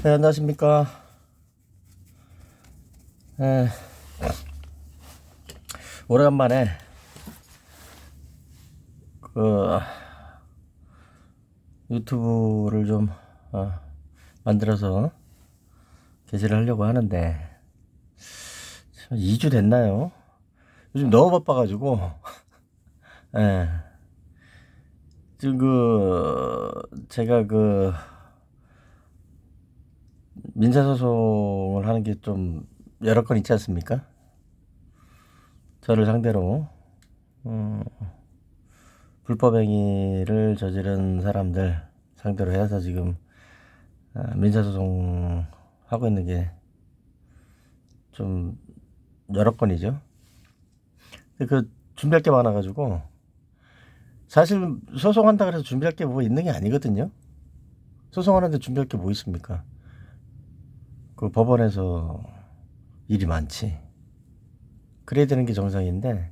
네, 안녕하십니까. 네, 오래간만에 그 유튜브를 좀 만들어서 게시를 하려고 하는데 2주 됐나요? 요즘 너무 바빠가지고 예, 지금 제가 민사소송을 하는 게 좀 여러 건 있지 않습니까? 저를 상대로 불법 행위를 저지른 사람들 상대로 해서 지금 민사소송 하고 있는 게 좀 여러 건이죠. 그 준비할 게 많아가지고 사실 소송한다 그래서 준비할 게 뭐 있는 게 아니거든요. 소송하는데 준비할 게 뭐 있습니까? 그 법원에서 일이 많지. 그래야 되는 게 정상인데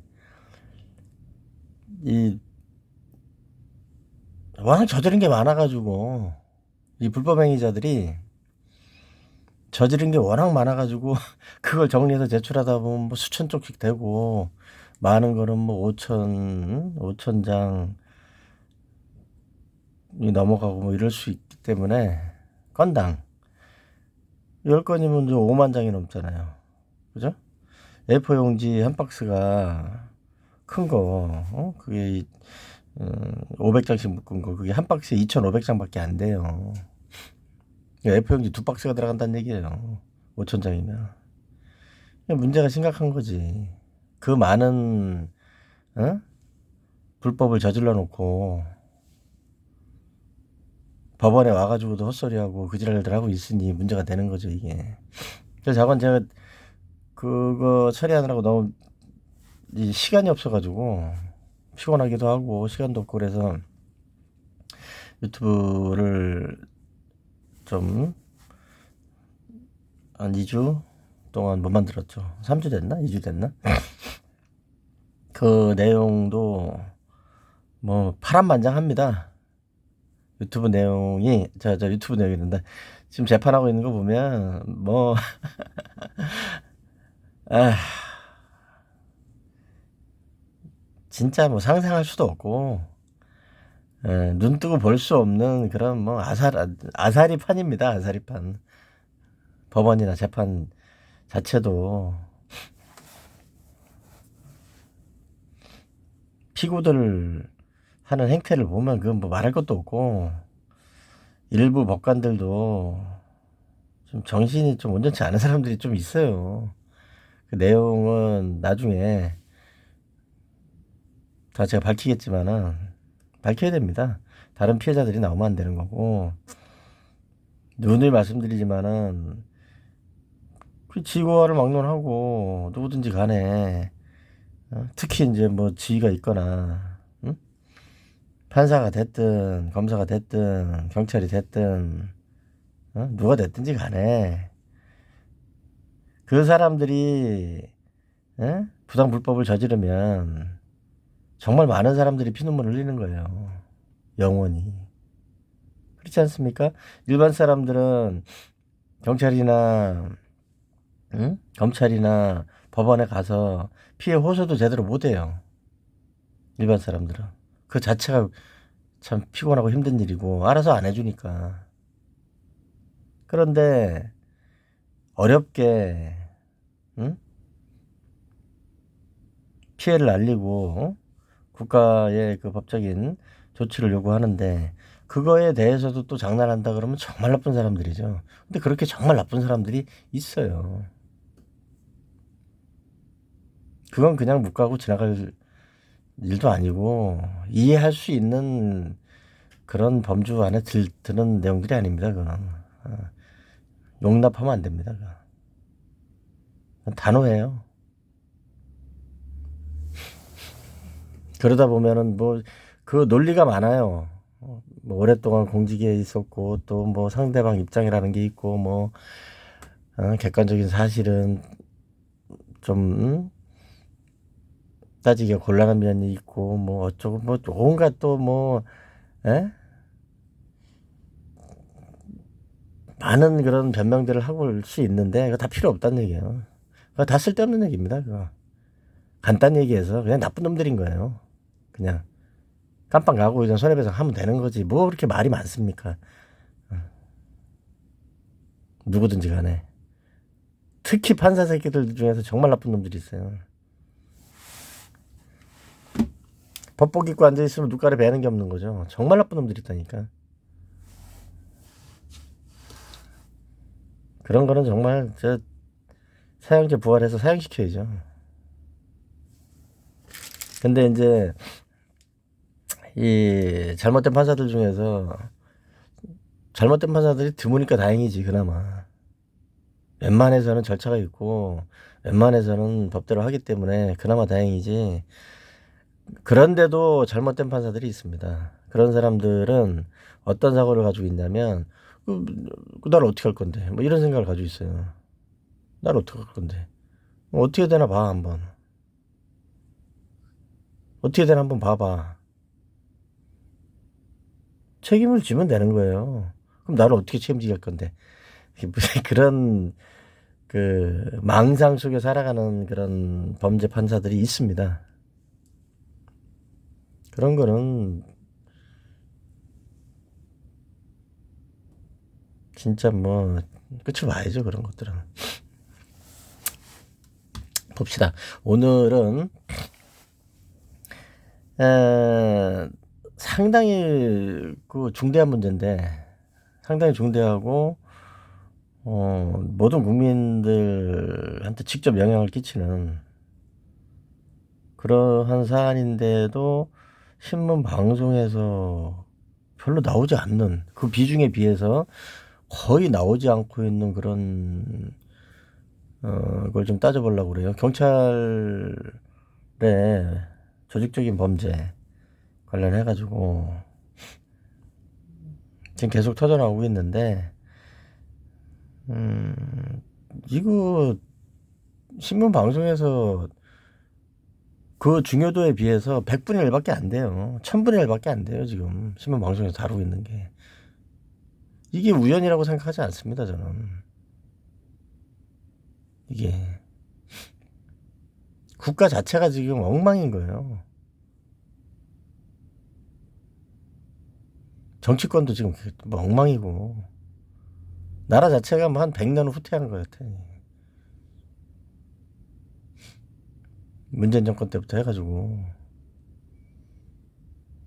이 워낙 저지른 게 많아가지고 이 불법행위자들이 저지른 게 워낙 많아가지고 그걸 정리해서 제출하다 보면 뭐 수천 쪽씩 되고 많은 거는 뭐 5천 장이 넘어가고 뭐 이럴 수 있기 때문에 건당 10건이면 5만 장이 넘잖아요. 그죠? A4 용지 한 박스가 큰 거, 그게 500장씩 묶은 거, 그게 한 박스에 2,500장밖에 안 돼요. A4 용지 두 박스가 들어간다는 얘기예요. 5,000장이면. 문제가 심각한 거지. 그 많은 불법을 저질러 놓고 법원에 와가지고도 헛소리하고 그 지랄들 하고 있으니 문제가 되는 거죠, 이게. 그래서 저건 제가 그거 처리하느라고 너무 시간이 없어가지고 피곤하기도 하고 시간도 없고 그래서 유튜브를 좀 한 2주 동안 못 만들었죠. 3주 됐나? 2주 됐나? 그 내용도 뭐 파란만장합니다. 유튜브 내용이 저 유튜브 내용이란다. 지금 재판하고 있는 거 보면 뭐 아, 진짜 뭐 상상할 수도 없고 눈 뜨고 볼 수 없는 그런 뭐 아사리판입니다. 아사리판. 법원이나 재판 자체도 피고들 하는 행태를 보면 그건 뭐 말할 것도 없고 일부 법관들도 좀 정신이 좀 온전치 않은 사람들이 좀 있어요. 그 내용은 나중에 다 제가 밝히겠지만은 밝혀야 됩니다. 다른 피해자들이 나오면 안 되는 거고 누누이 말씀드리지만은 그 지고와를 막론하고 누구든지 간에 특히 이제 뭐 지위가 있거나 판사가 됐든 검사가 됐든 경찰이 됐든 누가 됐든지 간에 그 사람들이 부당 불법을 저지르면 정말 많은 사람들이 피눈물 흘리는 거예요. 영원히. 그렇지 않습니까? 일반 사람들은 경찰이나 검찰이나 법원에 가서 피해 호소도 제대로 못 해요. 일반 사람들은. 그 자체가 참 피곤하고 힘든 일이고 알아서 안 해주니까. 그런데 어렵게 피해를 알리고 국가의 그 법적인 조치를 요구하는데 그거에 대해서도 또 장난한다 그러면 정말 나쁜 사람들이죠. 근데 그렇게 정말 나쁜 사람들이 있어요. 그건 그냥 묵과고 지나갈 일도 아니고 이해할 수 있는 그런 범주 안에 드는 내용들이 아닙니다. 그건 용납하면 안 됩니다. 그건 단호해요. 그러다 보면은 뭐 그 논리가 많아요. 뭐 오랫동안 공직에 있었고 또 뭐 상대방 입장이라는 게 있고 뭐 객관적인 사실은 좀 따지기가 곤란한 면이 있고 뭐 어쩌고 뭐 온갖 또 뭐 많은 그런 변명들을 하고 올 수 있는데 그거 다 필요 없다는 얘기예요. 그거 다 쓸데없는 얘기입니다. 그거 간단 얘기해서 그냥 나쁜 놈들인 거예요. 그냥 깜빵 가고 그냥 손해배상 하면 되는 거지. 뭐 그렇게 말이 많습니까? 누구든지 간에. 특히 판사 새끼들 중에서 정말 나쁜 놈들이 있어요. 법복 입고 앉아있으면 눈가에 배는 게 없는 거죠. 정말 나쁜 놈들이 있다니까. 그런 거는 정말 사형제 부활해서 사형시켜야죠. 근데 이제 이 잘못된 판사들 중에서 잘못된 판사들이 드무니까 다행이지. 그나마 웬만해서는 절차가 있고 웬만해서는 법대로 하기 때문에 그나마 다행이지. 그런데도 잘못된 판사들이 있습니다. 그런 사람들은 어떤 사고를 가지고 있냐면 날 어떻게 할 건데 뭐 이런 생각을 가지고 있어요. 날 어떻게 할 건데 어떻게 되나 봐. 한번 어떻게 되나 한번 봐봐. 책임을 지면 되는 거예요. 그럼 나를 어떻게 책임지게 할 건데. 무슨 그런 그 망상 속에 살아가는 그런 범죄 판사들이 있습니다. 그런 거는 진짜 뭐 끝을 봐야죠. 그런 것들은. 봅시다. 오늘은 상당히 그 중대한 문제인데 상당히 중대하고 모든 국민들한테 직접 영향을 끼치는 그러한 사안인데도 신문 방송에서 별로 나오지 않는 그 비중에 비해서 거의 나오지 않고 있는 그런 걸 좀 따져보려고 그래요. 경찰의 조직적인 범죄 관련해가지고 지금 계속 터져나오고 있는데 이거 신문 방송에서 그 중요도에 비해서 100분의 1밖에 안 돼요. 1000분의 1밖에 안 돼요. 지금 신문 방송에서 다루고 있는 게. 이게 우연이라고 생각하지 않습니다. 저는. 이게 국가 자체가 지금 엉망인 거예요. 정치권도 지금 뭐 엉망이고 나라 자체가 뭐 한 100년 후퇴하는 것 같아. 문재인 정권 때부터 해가지고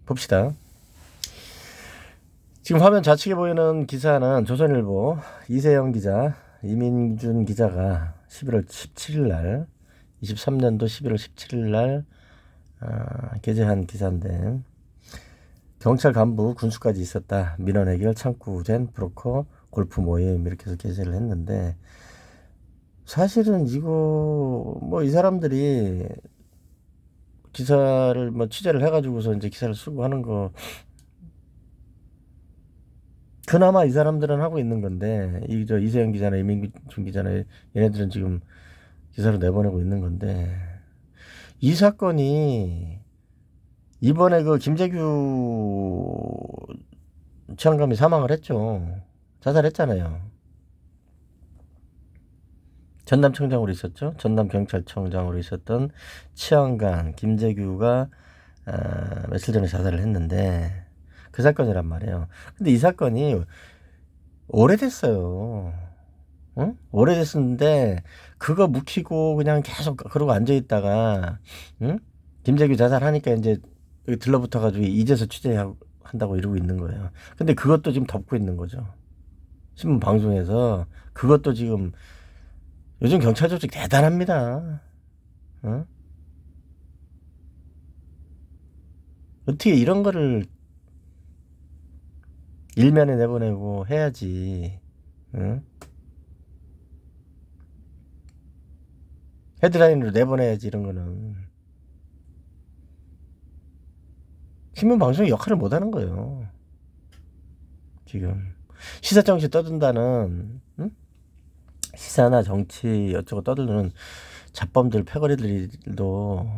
봅시다. 지금 화면 좌측에 보이는 기사는 조선일보 이세영 기자, 이민준 기자가 11월 17일 날 23년도 11월 17일 날 게재한 기사인데 경찰 간부 군수까지 있었다. 민원 해결 창구된 브로커 골프 모임 이렇게 해서 게재를 했는데 사실은 이거 뭐 이 사람들이 기사를 뭐 취재를 해가지고서 이제 기사를 쓰고 하는 거 그나마 이 사람들은 하고 있는 건데 저 이세영 기자나 이민준 기자나 얘네들은 지금 기사를 내보내고 있는 건데 이 사건이 이번에 그 김재규 치안감이 사망을 했죠. 자살했잖아요. 전남청장으로 있었죠. 전남경찰청장으로 있었던 치안관 김재규가 며칠 전에 자살을 했는데 그 사건이란 말이에요. 근데 이 사건이 오래됐어요. 응? 오래됐었는데 그거 묵히고 그냥 계속 그러고 앉아있다가 응? 김재규 자살하니까 이제 여기 들러붙어가지고 이제서 취재한다고 이러고 있는 거예요. 근데 그것도 지금 덮고 있는 거죠. 신문 방송에서 그것도 지금 요즘 경찰 조직 대단합니다. 어? 어떻게 이런 거를 일면에 내보내고 해야지. 응? 헤드라인으로 내보내야지 이런 거는. 신문 방송이 역할을 못 하는 거예요. 지금 시사 정치 떠든다는 응? 시사나 정치 어쩌고 떠드는 잡범들 패거리들도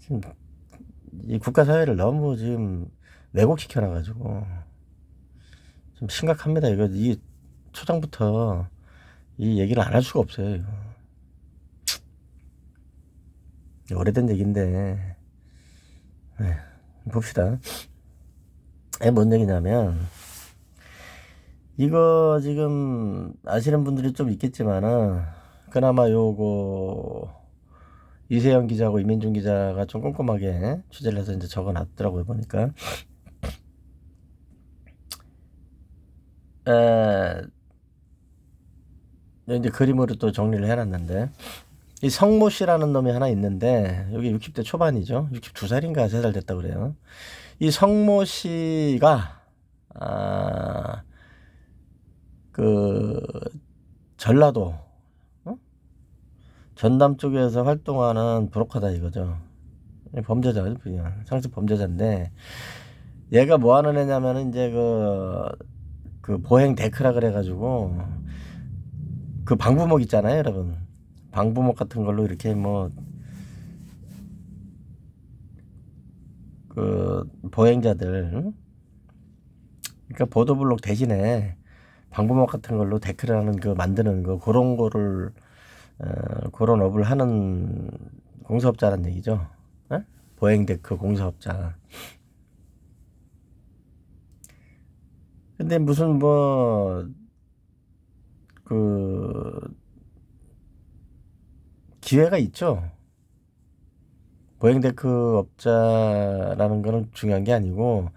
지금 이 국가 사회를 너무 지금 왜곡시켜 놔가지고 좀 심각합니다. 이 초장부터 이 얘기를 안 할 수가 없어요. 이거. 오래된 얘기인데, 네, 봅시다. 뭔 얘기냐면, 이거 지금 아시는 분들이 좀 있겠지만은, 그나마 요거, 이세영 기자하고 이민중 기자가 좀 꼼꼼하게 취재를 해서 이제 적어 놨더라고요, 보니까. 이제 그림으로 또 정리를 해놨는데, 이 성모 씨라는 놈이 하나 있는데, 여기 60대 초반이죠. 62살인가 3살 됐다 그래요. 이 성모 씨가, 그, 전라도, 전남 쪽에서 활동하는 브로커다 이거죠. 범죄자, 그냥 상습 범죄자인데, 얘가 뭐 하는 애냐면은 이제 그 보행 데크라 그래가지고, 그 방부목 있잖아요, 여러분. 방부목 같은 걸로 이렇게 그 보행자들, 그러니까 보도블록 대신에 방부목 같은 걸로 데크라는 그 만드는 거 그런 거를 그런 업을 하는 공사업자란 얘기죠. 에? 보행 데크 공사업자. 근데 무슨 그 기회가 있죠. 보행 데크 업자라는 거는 중요한 게 아니고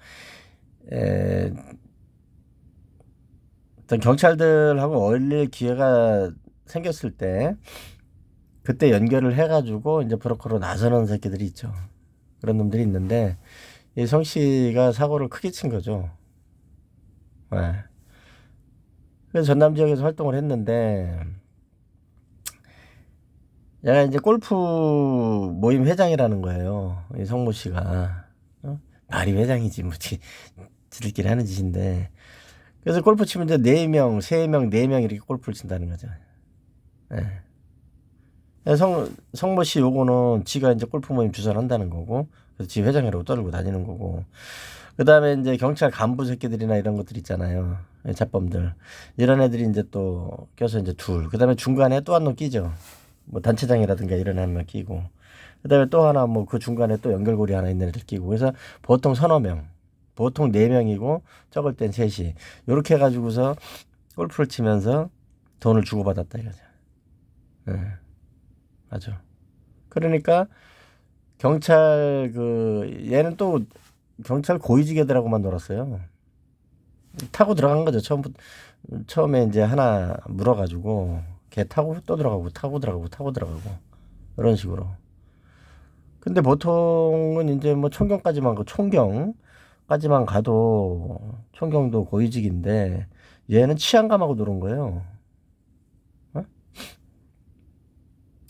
어떤 경찰들하고 어울릴 기회가 생겼을 때 그때 연결을 해가지고 이제 브로커로 나서는 새끼들이 있죠. 그런 놈들이 있는데 이 성 씨가 사고를 크게 친 거죠. 네. 그래서 전남 지역에서 활동을 했는데 얘가 이제 골프 모임 회장이라는 거예요. 이 성모 씨가. 말이 회장이지 지들끼리 하는 짓인데. 그래서 골프 치면 이제 4명, 3명, 4명 이렇게 골프를 친다는 거죠. 네. 성모 씨 요거는 지가 이제 골프 모임 주선을 한다는 거고, 그래서 지 회장이라고 떠들고 다니는 거고, 그 다음에 이제 경찰 간부 새끼들이나 이런 것들 있잖아요. 자범들. 이런 애들이 이제 또 껴서 이제 둘. 그 다음에 중간에 또 한 놈 끼죠. 뭐 단체장이라든가 이런 애만 끼고. 그 다음에 또 하나 그 중간에 또 연결고리 하나 있는 애들 끼고. 그래서 보통 서너 명. 보통 4명이고, 적을 땐 셋이. 요렇게 해가지고서 골프를 치면서 돈을 주고받았다 이거죠. 네. 맞아. 그러니까 경찰 얘는 또 경찰 고위직애들하고만 놀았어요. 타고 들어간 거죠. 처음에 이제 하나 물어가지고 걔 타고 또 들어가고 타고 들어가고 타고 들어가고 이런 식으로. 근데 보통은 이제 총경까지만 가도 총경도 고위직인데 얘는 치안감하고 놀은 거예요.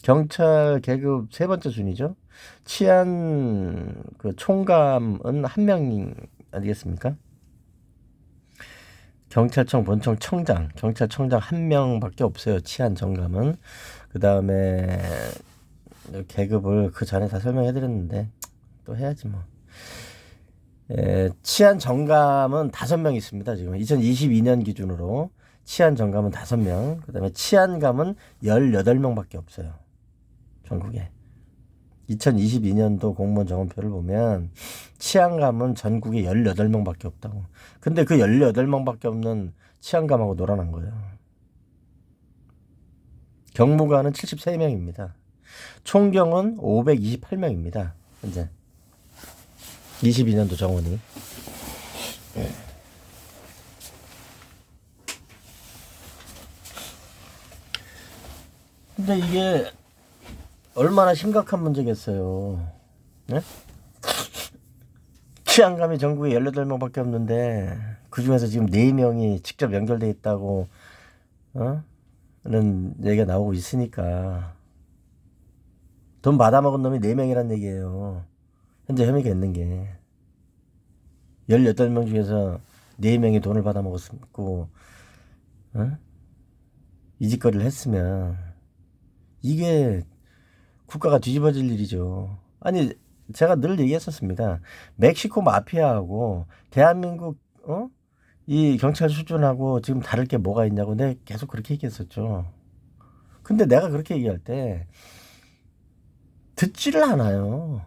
경찰 계급 3번째 순위죠. 치안 총감은 1명 아니겠습니까? 경찰청 본청 청장, 경찰청장 1명밖에 없어요. 치안 정감은. 그 다음에 계급을 그 전에 다 설명해드렸는데 또 해야지 뭐. 치안 정감은 5명 있습니다. 지금 2022년 기준으로 치안 정감은 5명. 그 다음에 치안감은 18명밖에 없어요. 전국에. 2022년도 공무원 정원표를 보면 치안감은 전국에 18명밖에 없다고. 근데 그 18명밖에 없는 치안감하고 놀아난 거예요. 경무관은 73명입니다. 총경은 528명입니다. 현재 22년도 정원이. 근데 이게 얼마나 심각한 문제겠어요. 네? 치안감이 전국에 18명밖에 없는데 그 중에서 지금 4명이 직접 연결돼 있다고 는 얘기가 나오고 있으니까 돈 받아먹은 놈이 4명이란 얘기예요. 현재 혐의가 있는 게 18명 중에서 4명이 돈을 받아먹었고 이 짓거리를 했으면 이게 국가가 뒤집어질 일이죠. 아니 제가 늘 얘기했었습니다. 멕시코 마피아하고 대한민국 이 경찰 수준하고 지금 다를 게 뭐가 있냐고 내가 계속 그렇게 얘기했었죠. 근데 내가 그렇게 얘기할 때 듣지를 않아요.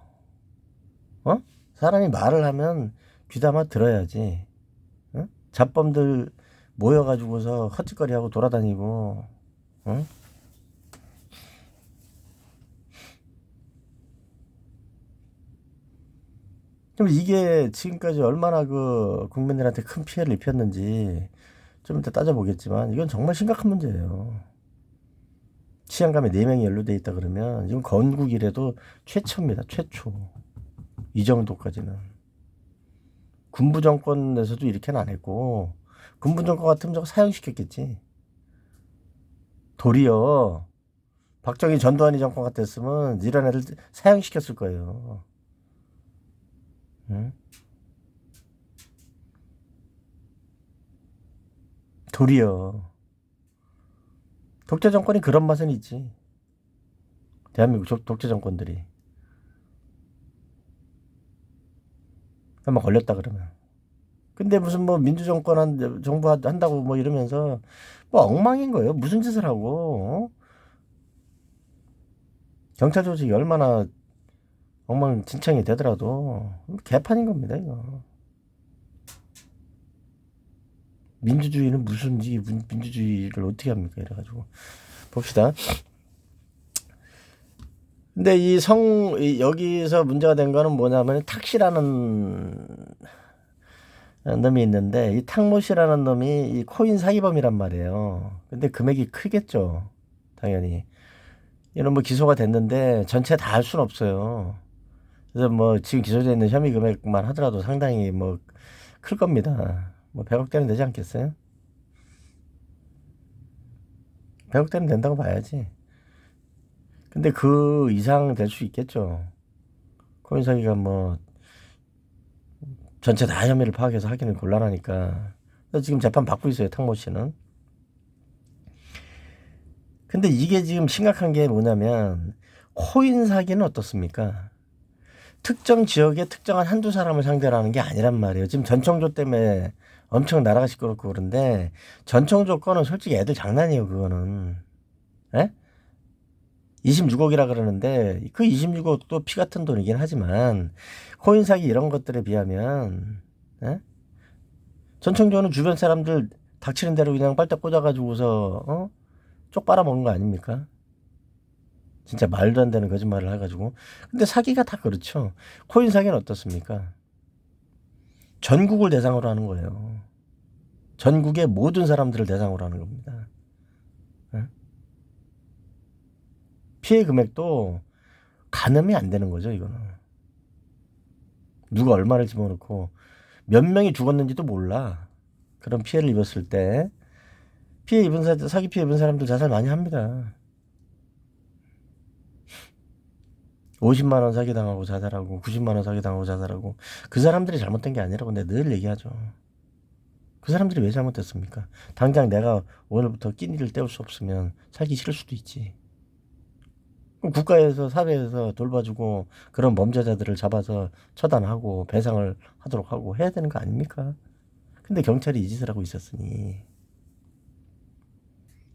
어? 사람이 말을 하면 귀담아 들어야지. 어? 잡범들 모여가지고서 헛짓거리하고 돌아다니고, 어? 그럼 이게 지금까지 얼마나 그 국민들한테 큰 피해를 입혔는지 좀 이따 따져보겠지만 이건 정말 심각한 문제예요. 치안감에 4명이 연루돼 있다 그러면 지금 건국 이래도 최초입니다. 최초. 이 정도까지는. 군부 정권에서도 이렇게는 안 했고 군부 정권 같으면 저거 사형시켰겠지. 도리어 박정희 전두환이 정권 같았으면 이런 애들 사형시켰을 거예요. 응? 도리어 독재 정권이 그런 맛은 있지. 대한민국 독재 정권들이 한번 걸렸다 그러면. 근데 무슨 뭐 민주정권 정부 한다고 뭐 이러면서 뭐 엉망인 거예요. 무슨 짓을 하고 경찰 조직이 얼마나 엉망진창이 되더라도 개판인 겁니다 이거. 민주주의는 무슨 이게 민주주의를 어떻게 합니까 이래가지고 봅시다. 근데 여기서 문제가 된 거는 뭐냐면 탁시라는 놈이 있는데 이 탁모씨라는 놈이 이 코인 사기범이란 말이에요. 근데 금액이 크겠죠. 당연히. 이런 뭐 기소가 됐는데 전체 다 할 수는 없어요. 그래서 뭐 지금 기소되어 있는 혐의 금액만 하더라도 상당히 뭐 클 겁니다. 뭐 100억대는 되지 않겠어요? 100억대는 된다고 봐야지. 근데 그 이상 될 수 있겠죠. 코인 사기가 뭐 전체 다 혐의를 파악해서 하기는 곤란하니까. 그래서 지금 재판 받고 있어요, 탕모 씨는. 근데 이게 지금 심각한 게 뭐냐면 코인 사기는 어떻습니까? 특정 지역의 특정한 한두 사람을 상대로 하는 게 아니란 말이에요. 지금 전청조 때문에 엄청 나라가 시끄럽고 그런데 전청조 건은 솔직히 애들 장난이에요, 그거는. 에? 26억이라 그러는데 그 26억도 피 같은 돈이긴 하지만 코인 사기 이런 것들에 비하면 에? 전청조는 주변 사람들 닥치는 대로 그냥 빨대 꽂아가지고서 쪽 빨아먹는 거 아닙니까? 진짜 말도 안 되는 거짓말을 해가지고. 근데 사기가 다 그렇죠. 코인 사기는 어떻습니까? 전국을 대상으로 하는 거예요. 전국의 모든 사람들을 대상으로 하는 겁니다. 예? 피해 금액도 가늠이 안 되는 거죠, 이거는. 누가 얼마를 집어넣고 몇 명이 죽었는지도 몰라. 그런 피해를 입었을 때 사기 피해 입은 사람들 자살 많이 합니다. 50만 원 사기당하고 자살하고 90만 원 사기당하고 자살하고 그 사람들이 잘못된 게 아니라고 내가 늘 얘기하죠. 그 사람들이 왜 잘못됐습니까? 당장 내가 오늘부터 끼니를 때울 수 없으면 살기 싫을 수도 있지. 그럼 국가에서 사회에서 돌봐주고 그런 범죄자들을 잡아서 처단하고 배상을 하도록 하고 해야 되는 거 아닙니까? 근데 경찰이 이 짓을 하고 있었으니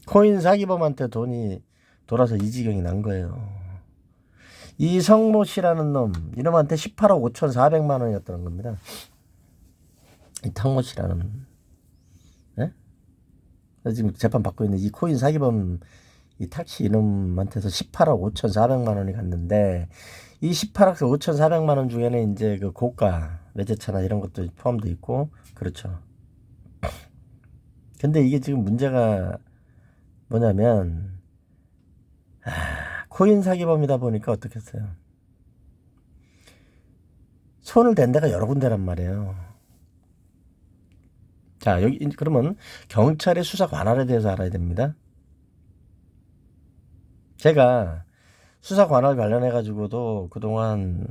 코인 사기범한테 돈이 돌아서 이 지경이 난 거예요. 이성모 씨라는 놈 이놈한테 18억 5,400만 원이었던 겁니다. 이 탕모 씨라는 예? 지금 재판 받고 있는 이 코인 사기범 이 탁시 이놈한테서 18억 5,400만 원이 갔는데 이 18억 5,400만 원 중에는 이제 그 고가 외제차나 이런 것도 포함돼 있고 그렇죠. 근데 이게 지금 문제가 뭐냐면 코인 사기범이다 보니까 어떻겠어요. 손을 댄 데가 여러 군데란 말이에요. 자, 여기 그러면 경찰의 수사 관할에 대해서 알아야 됩니다. 제가 수사 관할 관련해 가지고도 그동안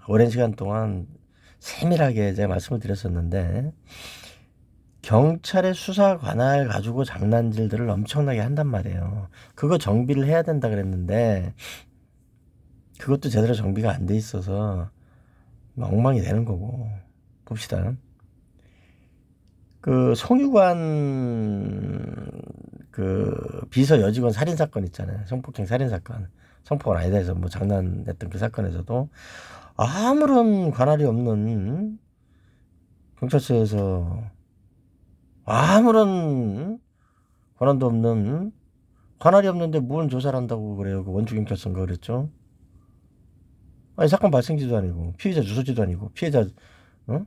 오랜 시간 동안 세밀하게 제가 말씀을 드렸었는데 경찰의 수사 관할 가지고 장난질들을 엄청나게 한단 말이에요. 그거 정비를 해야 된다 그랬는데 그것도 제대로 정비가 안 돼 있어서 엉망이 되는 거고. 봅시다. 그 송유관 그 비서 여직원 살인 사건 있잖아요. 성폭행 살인 사건. 성폭은 아니다 해서 뭐 장난했던 그 사건에서도 아무런 관할이 없는 경찰서에서 아무런 권한도 없는 관할이 없는데 무슨 조사를 한다고 그래요. 그 원주경찰서인가 그랬죠. 아니 사건 발생지도 아니고 피해자 주소지도 아니고 피해자 어?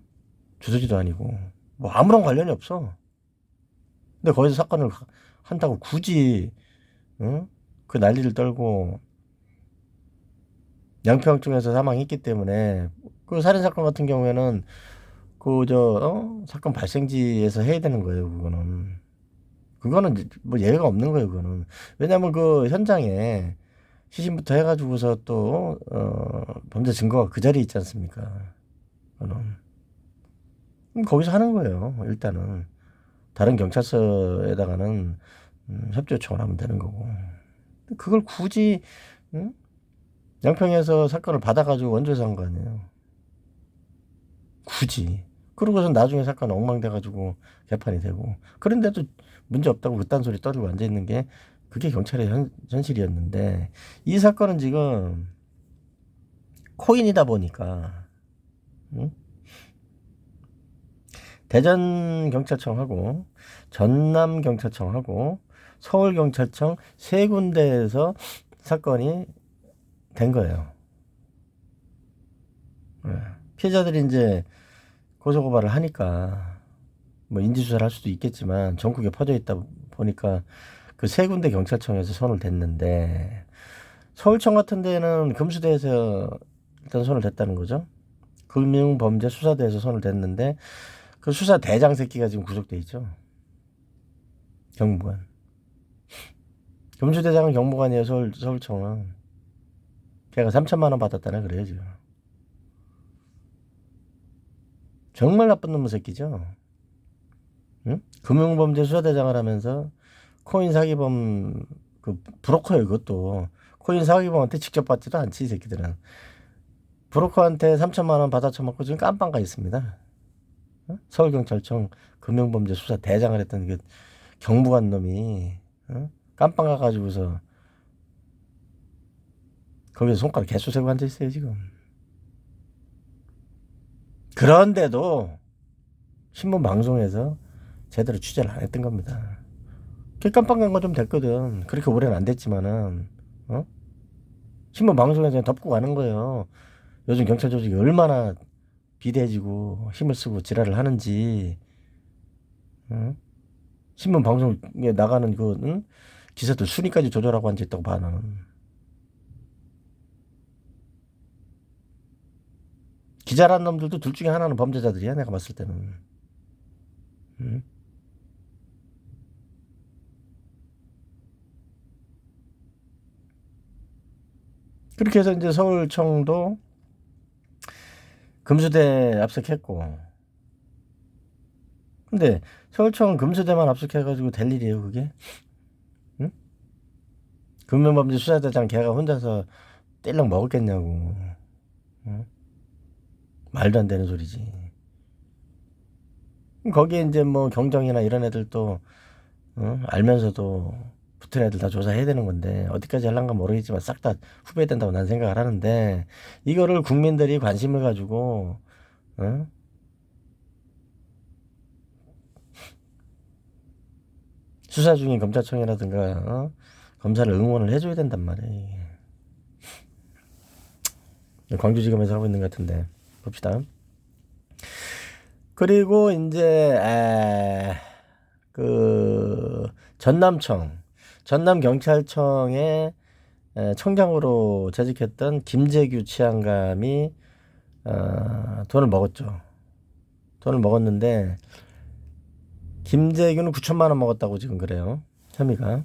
주소지도 아니고 뭐 아무런 관련이 없어. 근데 거기서 사건을 한다고 굳이 그 난리를 떨고 양평쯤에서 사망했기 때문에 그 살인 사건 같은 경우에는 그 사건 발생지에서 해야 되는 거예요. 그거는 이제 뭐 예외가 없는 거예요. 그거는 왜냐하면 그 현장에 시신부터 해가지고서 또 범죄 증거가 그 자리에 있지 않습니까? 그거는 거기서 하는 거예요. 일단은 다른 경찰서에다가는 협조 요청을 하면 되는 거고 그걸 굳이 응? 양평에서 사건을 받아가지고 원조에서 한 거 아니에요. 굳이. 그러고서 나중에 사건 엉망돼가지고 개판이 되고 그런데도 문제 없다고 그딴 소리 떠들고 앉아있는 게 그게 경찰의 현실이었는데 이 사건은 지금 코인이다 보니까 응? 대전경찰청하고 전남경찰청하고 서울경찰청 세 군데에서 사건이 된 거예요. 예. 피해자들이 이제 고소고발을 하니까 뭐 인지수사를 할 수도 있겠지만 전국에 퍼져 있다 보니까 그 세 군데 경찰청에서 손을 댔는데 서울청 같은 데는 금수대에서 일단 손을 댔다는 거죠. 금융범죄수사대에서 손을 댔는데 그 수사 대장 새끼가 지금 구속돼 있죠. 경무관. 금수대장은 경무관이에요. 서울청은. 걔가 3천만 원 받았다나 그래요 지금. 정말 나쁜 놈의 새끼죠. 응? 금융범죄 수사대장을 하면서 코인 사기범 그 브로커예요. 그것도 코인 사기범한테 직접 받지도 않지 이 새끼들은. 브로커한테 3천만 원 받아 처먹고 지금 깜빵 가 있습니다. 어? 서울경찰청 금융범죄 수사 대장을 했던 그 경무관 놈이 깜빵 가가지고서 거기서 손가락 개수 세고 앉아 있어요 지금. 그런데도 신문 방송에서 제대로 취재를 안 했던 겁니다. 깜빵 간 거 좀 됐거든. 그렇게 오래는 안 됐지만은 신문 방송에서 덮고 가는 거예요. 요즘 경찰 조직이 얼마나 비대해지고 힘을 쓰고 지랄을 하는지. 신문 방송에 나가는 기사들 순위까지 조절하고 앉아있다고 봐 나는. 기자란 놈들도 둘 중에 하나는 범죄자들이야 내가 봤을 때는. 응? 그렇게 해서 이제 서울청도 금수대 압수했고 근데 서울청 금수대만 압수해가지고 될 일이에요 그게? 응? 금융범죄 수사대장 걔가 혼자서 띨렁 먹었겠냐고. 응? 말도 안 되는 소리지. 거기에 이제 뭐 경정이나 이런 애들도 알면서도 붙은 애들 다 조사해야 되는 건데 어디까지 할란가 모르겠지만 싹 다 후배된다고 난 생각을 하는데 이거를 국민들이 관심을 가지고 수사 중인 검찰청이라든가 검사를 응원을 해줘야 된단 말이에요. 광주지검에서 하고 있는 것 같은데 봅시다. 그리고 이제 그 전남경찰청의 청장으로 재직했던 김재규 치안감이 돈을 먹었죠. 돈을 먹었는데 김재규는 9천만 원 먹었다고 지금 그래요. 혐의가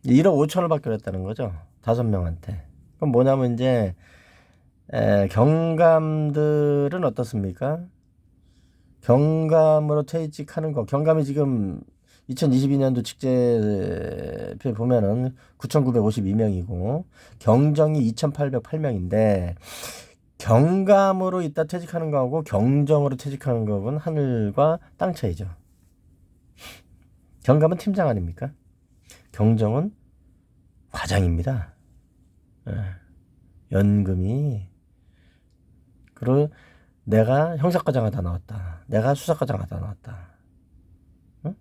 1억 5천을 받기로 했다는 거죠. 5명한테. 그럼 뭐냐면 이제 경감들은 어떻습니까? 경감으로 퇴직하는 거. 경감이 지금 2022년도 직제표에 보면은 9,952명이고 경정이 2,808명인데 경감으로 있다 퇴직하는 거하고 경정으로 퇴직하는 거하고는 하늘과 땅 차이죠. 경감은 팀장 아닙니까? 경정은 과장입니다. 예. 연금이. 그리고 내가 형사과장 하다 나왔다. 내가 수사과장 하다 나왔다. 응?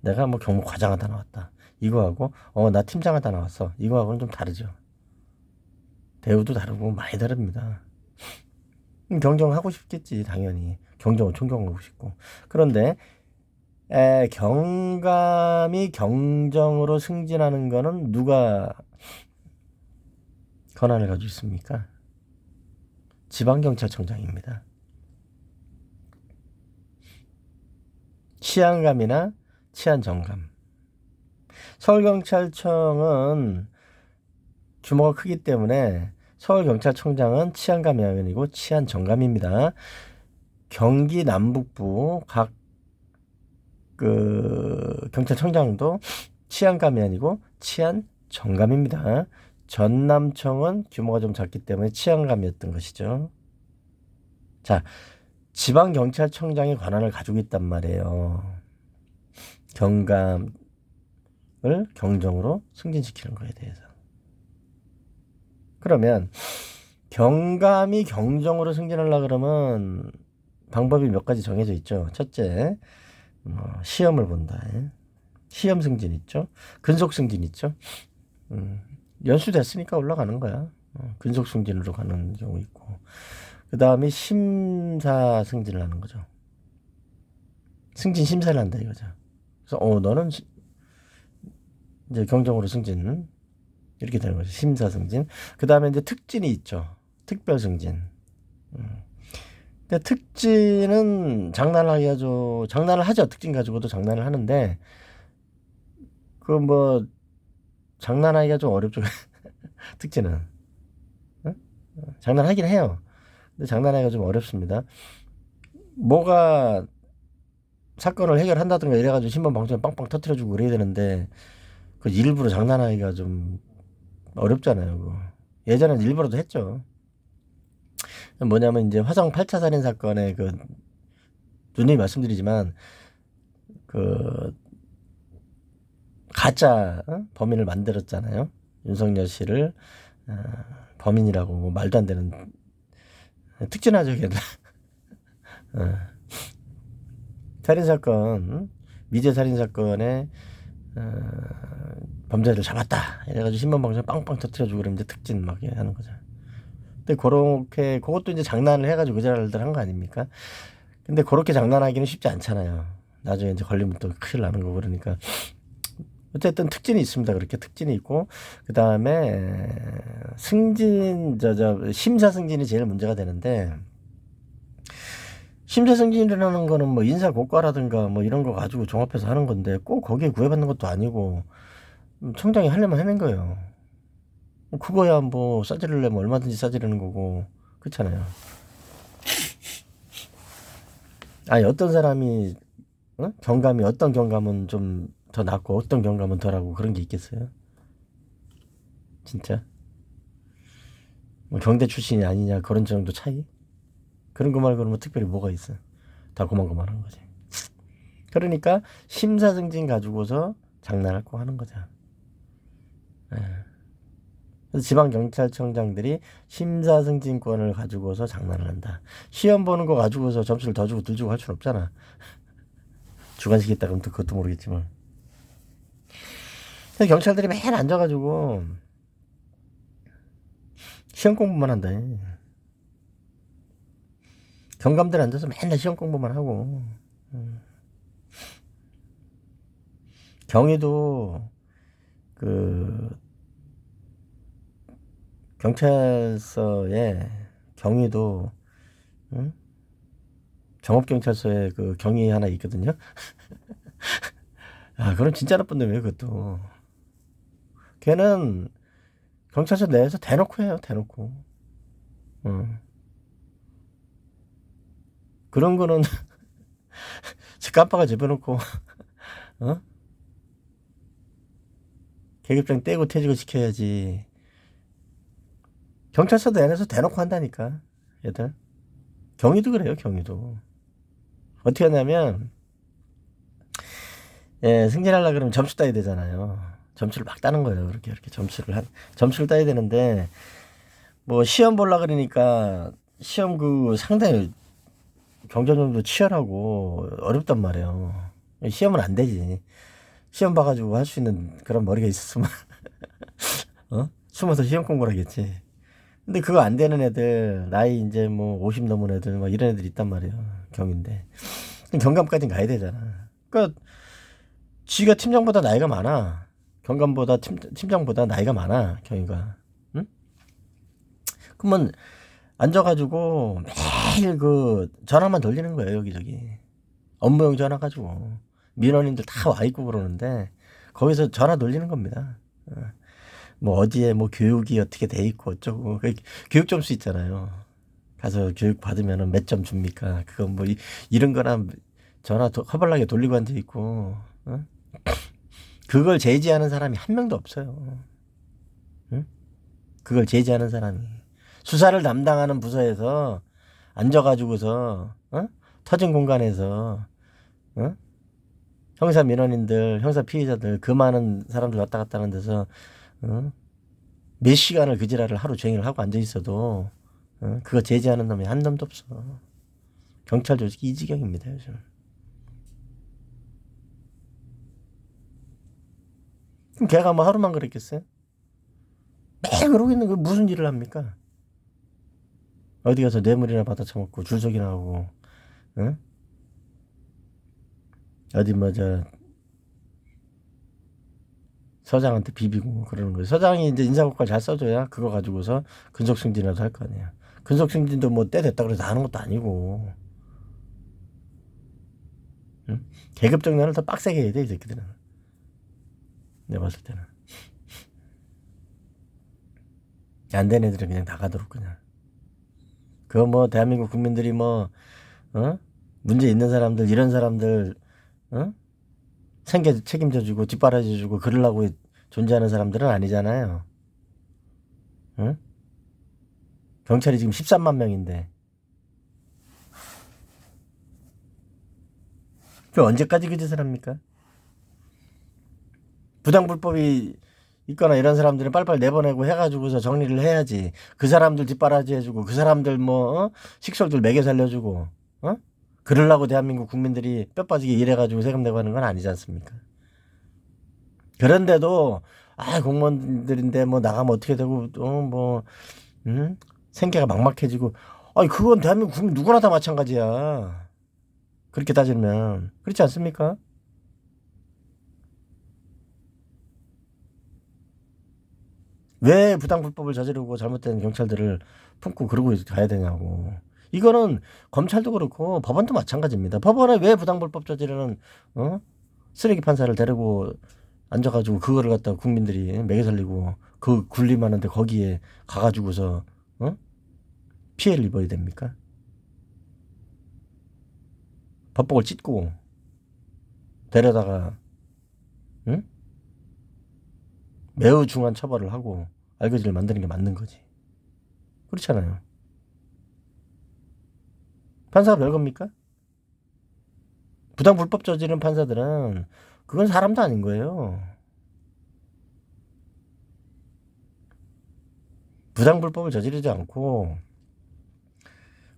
내가 뭐 경무과장 하다 나왔다. 이거하고 나 팀장 하다 나왔어. 이거하고는 좀 다르죠. 대우도 다르고 많이 다릅니다. 경정하고 싶겠지 당연히. 경정은 존경하고 싶고. 그런데 경감이 경정으로 승진하는 거는 누가 권한을 가지고 있습니까? 지방경찰청장입니다. 치안감이나 치안정감. 서울경찰청은 규모가 크기 때문에 서울경찰청장은 치안감이 아니고 치안정감입니다. 경기 남북부 각 경찰청장도 치안감이 아니고 치안정감입니다. 전남청은 규모가 좀 작기 때문에 치안감이었던 것이죠. 자, 지방경찰청장의 권한을 가지고 있단 말이에요. 경감을 경정으로 승진시키는 거에 대해서. 그러면 경감이 경정으로 승진하려고 그러면 방법이 몇 가지 정해져 있죠. 첫째, 시험을 본다. 시험 승진 있죠. 근속 승진 있죠. 연수됐으니까 올라가는 거야. 근속 승진으로 가는 경우 있고. 그 다음에 심사 승진을 하는 거죠. 승진 심사를 한다 이거죠. 그래서 너는 이제 경정으로 승진 이렇게 되는 거죠. 심사 승진. 그 다음에 이제 특진이 있죠. 특별 승진. 근데 특진은 장난을 하죠. 특진 가지고도 장난을 하는데 장난하기가 좀 어렵죠. 특진은 장난하긴 해요. 근데 장난하기가 좀 어렵습니다. 뭐가 사건을 해결한다든가 이래가지고 신문 방송에 빵빵 터트려주고 그래야 되는데 그 일부러 장난하기가 좀 어렵잖아요. 그거. 예전엔 일부러도 했죠. 뭐냐면 이제 화성 8차 살인 사건에 누님이 말씀드리지만 가짜 범인을 만들었잖아요. 윤석열 씨를 범인이라고 뭐 말도 안 되는 특진하죠, 걔들. 살인사건, 미제 살인사건에 범죄를 잡았다 이래가지고 신문방송에 빵빵 터트려주고 그러면 이제 특진 막 하는 거죠. 근데 그것도 이제 장난을 해가지고 의자를 한 거 아닙니까? 근데 그렇게 장난하기는 쉽지 않잖아요. 나중에 이제 걸리면 또 큰일 나는 거고 그러니까. 어쨌든 특진이 있습니다. 그렇게 특진이 있고 그 다음에 승진 심사 승진이 제일 문제가 되는데 심사 승진이라는 거는 뭐 인사 고과라든가 뭐 이런 거 가지고 종합해서 하는 건데 꼭 거기에 구애받는 것도 아니고 청장이 하려면 하는 거예요. 그거야 뭐 싸지르려면 얼마든지 싸지르는 거고 그렇잖아요. 아니 어떤 사람이 경감이 어떤 경감은 좀 더 낫고 어떤 경감은 덜하고 그런 게 있겠어요? 진짜? 뭐 경대 출신이 아니냐 그런 정도 차이? 그런 거 말고는 뭐 특별히 뭐가 있어? 다 고만고만한 거지. 그러니까 심사 승진 가지고서 장난을 꼭 하는 거죠. 그래서 지방경찰청장들이 심사 승진권을 가지고서 장난을 한다. 시험 보는 거 가지고서 점수를 더 주고 덜 주고 할 수는 없잖아. 주관식 있다 그러면 또 그것도 모르겠지만. 그래서 경찰들이 맨 앉아가지고 시험 공부만 한다. 경감들 앉아서 맨날 시험 공부만 하고. 경위도 경찰서에 경위도 정업경찰서에 경위 하나 있거든요. 그럼 진짜 나쁜 놈이에요 그것도. 걔는 경찰서 내에서 대놓고 해요 대놓고. 그런 거는 깜빡을 집어넣고 계급장 떼고 퇴직을 시켜야지. 경찰서 내에서 대놓고 한다니까. 애들. 경위도 그래요, 경위도. 어떻게 하냐면, 예, 승진하려고 그러면 점수 따야 되잖아요. 점수를 막 따는 거예요. 이렇게 점수를 따야 되는데, 뭐, 시험 보려 그러니까, 시험 상당히 경쟁률도 치열하고 어렵단 말이에요. 시험은 안 되지. 시험 봐가지고 할 수 있는 그런 머리가 있었으면, 숨어서 시험 공부를 하겠지. 근데 그거 안 되는 애들, 나이 이제 뭐 50 넘은 애들, 막 이런 애들 있단 말이에요. 경인데. 경감까지는 가야 되잖아. 그러니까 지가 팀장보다 나이가 많아. 경감보다 팀장보다 나이가 많아. 경위가. 응? 그러면 앉아가지고 매일 전화만 돌리는 거예요. 여기저기. 업무용 전화 가지고. 민원인들 다 와 있고 그러는데 거기서 전화 돌리는 겁니다. 뭐 어디에 뭐 교육이 어떻게 돼 있고 어쩌고. 교육 점수 있잖아요. 가서 교육 받으면 몇 점 줍니까? 그거 뭐 이런 거나 전화 허벌나게 돌리고 앉아 있고. 어? 그걸 제지하는 사람이 한 명도 없어요. 응? 그걸 제지하는 사람이. 수사를 담당하는 부서에서 앉아가지고서, 터진 공간에서, 어? 형사 민원인들, 형사 피해자들, 그 많은 사람들 왔다 갔다 하는 데서, 몇 시간을 그 지랄을 하루 종일 하고 앉아 있어도, 그거 제지하는 놈이 한 놈도 없어. 경찰 조직이 이 지경입니다, 요즘. 그럼 걔가 뭐 하루만 그랬겠어요? 매일 그러고 있는 거 무슨 일을 합니까? 어디 가서 뇌물이나 받아 처먹고 줄서기나 하고, 응? 어디 서장한테 비비고 그러는 거예요. 서장이 이제 인사고과 잘 써줘야 그거 가지고서 근속승진이라도 할 거 아니야. 근속승진도 뭐 때 됐다 그래서 하는 것도 아니고, 응? 계급 정년을 더 빡세게 해야 돼, 이 새끼들은. 내가 봤을 때는. 안 된 애들은 그냥 나가도록 그냥. 그거 뭐 대한민국 국민들이 문제 있는 사람들, 이런 사람들, 어? 생계 책임져주고 뒷바라지해주고 그러려고 존재하는 사람들은 아니잖아요. 응? 경찰이 지금 13만 명인데 그 언제까지 그 짓을 합니까? 부당불법이 있거나 이런 사람들은 빨리빨리 내보내고 해가지고서 정리를 해야지. 그 사람들 뒷바라지 해주고 그 사람들 식솔들 먹여 살려주고 그러려고 대한민국 국민들이 뼈 빠지게 일해가지고 세금 내고 하는 건 아니지 않습니까? 그런데도 공무원들인데 뭐 나가면 어떻게 되고 생계가 막막해지고 아니 그건 대한민국 국민 누구나 다 마찬가지야. 그렇게 따지면 그렇지 않습니까? 왜 부당불법을 저지르고 잘못된 경찰들을 품고 그러고 가야 되냐고. 이거는 검찰도 그렇고 법원도 마찬가지입니다. 법원에 왜 부당불법 저지르는 쓰레기 판사를 데리고 앉아가지고 그거를 갖다가 국민들이 매겨 살리고 그 군림하는데 거기에 가가지고서 피해를 입어야 됩니까? 법복을 찢고 데려다가 응? 매우 중한 처벌을 하고 알거지를 만드는 게 맞는 거지. 그렇잖아요. 판사가 별겁니까? 부당 불법 저지른 판사들은 그건 사람도 아닌 거예요. 부당 불법을 저지르지 않고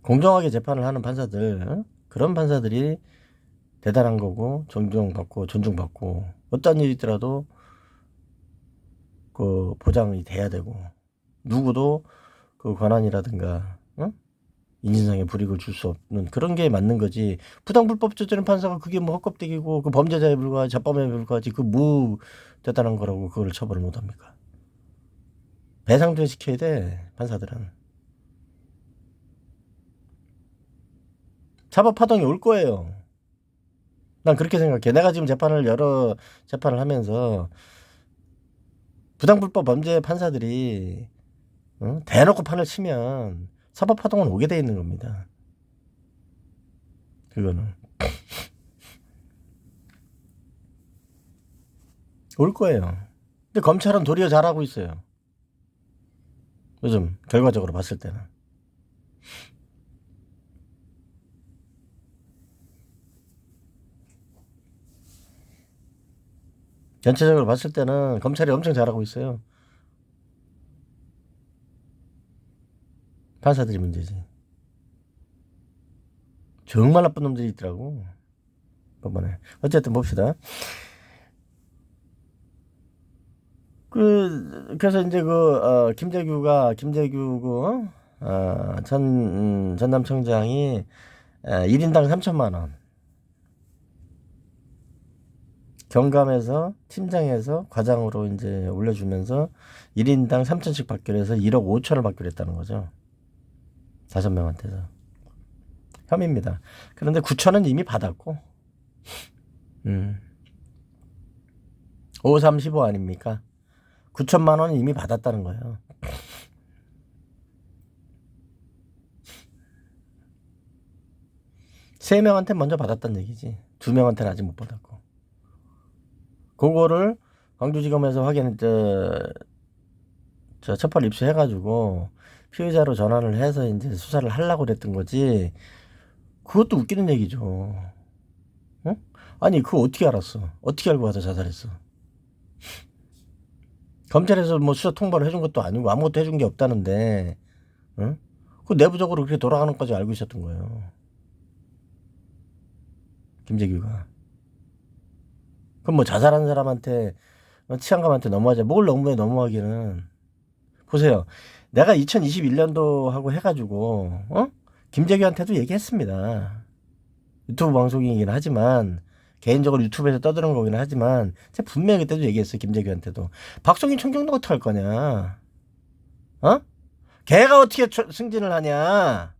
공정하게 재판을 하는 판사들, 그런 판사들이 대단한 거고 존중받고 존중받고 어떤 일이 있더라도 그 보장이 돼야 되고 누구도 그 권한이라든가 인신상의 불이익을 줄 수 없는 그런 게 맞는 거지. 부당불법 저지른 판사가 그게 뭐 헛껍데기고 그 범죄자에 불과하지 자범에 불과하지 그 뭐 대단한 거라고 그걸 처벌을 못합니까? 배상도 시켜야 돼 판사들은. 사법 파동이 올 거예요. 난 그렇게 생각해. 내가 지금 여러 재판을 하면서 부당불법 범죄 판사들이 대놓고 판을 치면 사법 파동은 오게 돼 있는 겁니다. 그거는 올 거예요. 근데 검찰은 도리어 잘하고 있어요. 요즘 결과적으로 봤을 때는. 전체적으로 봤을 때는 검찰이 엄청 잘하고 있어요. 판사들이 문제지. 정말 나쁜 놈들이 있더라고. 법원에. 어쨌든 봅시다. 그래서 이제 김재규 전남청장이 1인당 3천만 원. 경감에서 팀장에서 과장으로 이제 올려주면서 1인당 3천씩 받기로 해서 1억 5천을 받기로 했다는 거죠. 5명한테서. 혐의입니다. 그런데 9천은 이미 받았고, 5, 3, 15 아닙니까? 9천만 원은 이미 받았다는 거예요. 세 명한테 먼저 받았단 얘기지. 2명한테는 아직 못 받았고. 그거를 광주지검에서 첩보를 입수해가지고 피의자로 전환을 해서 이제 수사를 하려고 그랬던 거지. 그것도 웃기는 얘기죠. 어? 아니, 그거 어떻게 알았어? 어떻게 알고 와서 자살했어? 검찰에서 뭐 수사 통보를 해준 것도 아니고 아무것도 해준 게 없다는데, 응? 그 내부적으로 그렇게 돌아가는 것까지 알고 있었던 거예요. 김재규가. 그럼 뭐 자살한 사람한테, 치안감한테 너무하자. 뭘 너무해, 너무하기는. 보세요. 내가 2021년도 하고 해가지고, 김재규한테도 얘기했습니다. 유튜브 방송이긴 하지만, 개인적으로 유튜브에서 떠드는 거긴 하지만, 제가 분명히 그때도 얘기했어요. 김재규한테도. 박성인 총경도 어떻게 할 거냐? 걔가 어떻게 승진을 하냐?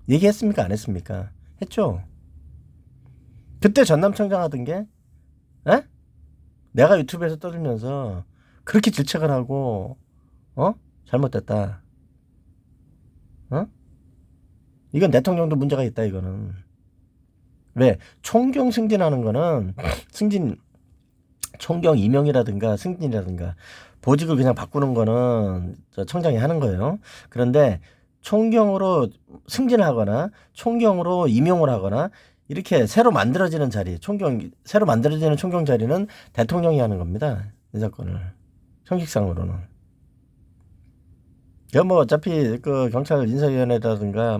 얘기했습니까? 안 했습니까? 했죠? 그때 전남청장 하던 게, 내가 유튜브에서 떠들면서 그렇게 질책을 하고, 잘못됐다. 이건 대통령도 문제가 있다, 이거는. 왜? 총경 승진하는 거는, 총경 임명이라든가 승진이라든가, 보직을 그냥 바꾸는 거는 청장이 하는 거예요. 그런데 총경으로 승진을 하거나, 총경으로 임용을 하거나, 이렇게 새로 만들어지는 자리, 새로 만들어지는 총경 자리는 대통령이 하는 겁니다. 인사권을. 형식상으로는. 뭐 어차피 그 경찰 인사위원회라든가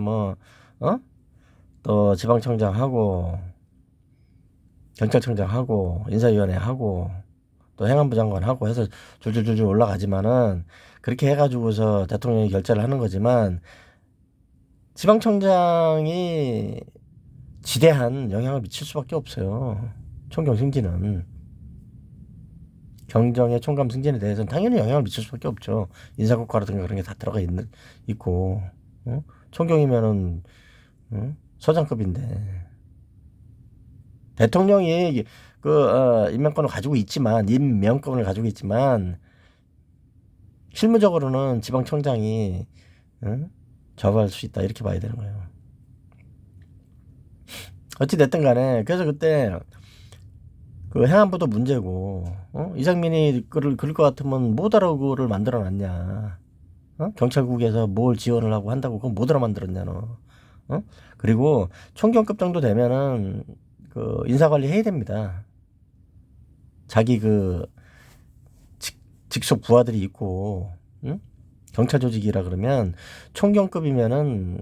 또 지방청장하고 경찰청장하고 인사위원회하고 또 행안부 장관하고 해서 줄줄줄줄 올라가지만은 그렇게 해가지고서 대통령이 결재를 하는 거지만 지방청장이 지대한 영향을 미칠 수밖에 없어요. 총경 승진은. 경정의 총감 승진에 대해서는 당연히 영향을 미칠 수밖에 없죠. 인사국과라든가 그런 게 다 들어가 있고, 총경이면은, 소장급인데. 대통령이 임명권을 가지고 있지만, 실무적으로는 지방청장이, 저거할 수 있다. 이렇게 봐야 되는 거예요. 어찌됐든 간에, 그래서 그때, 그 행안부도 문제고, 이상민이 그럴 것 같으면 뭐하러 그거를 만들어 놨냐. 경찰국에서 뭘 지원을 하고 한다고 그건 뭐하러 만들었냐, 너. 그리고 총경급 정도 되면은 그 인사관리 해야 됩니다. 자기 직속 부하들이 있고, 경찰 조직이라 그러면 총경급이면은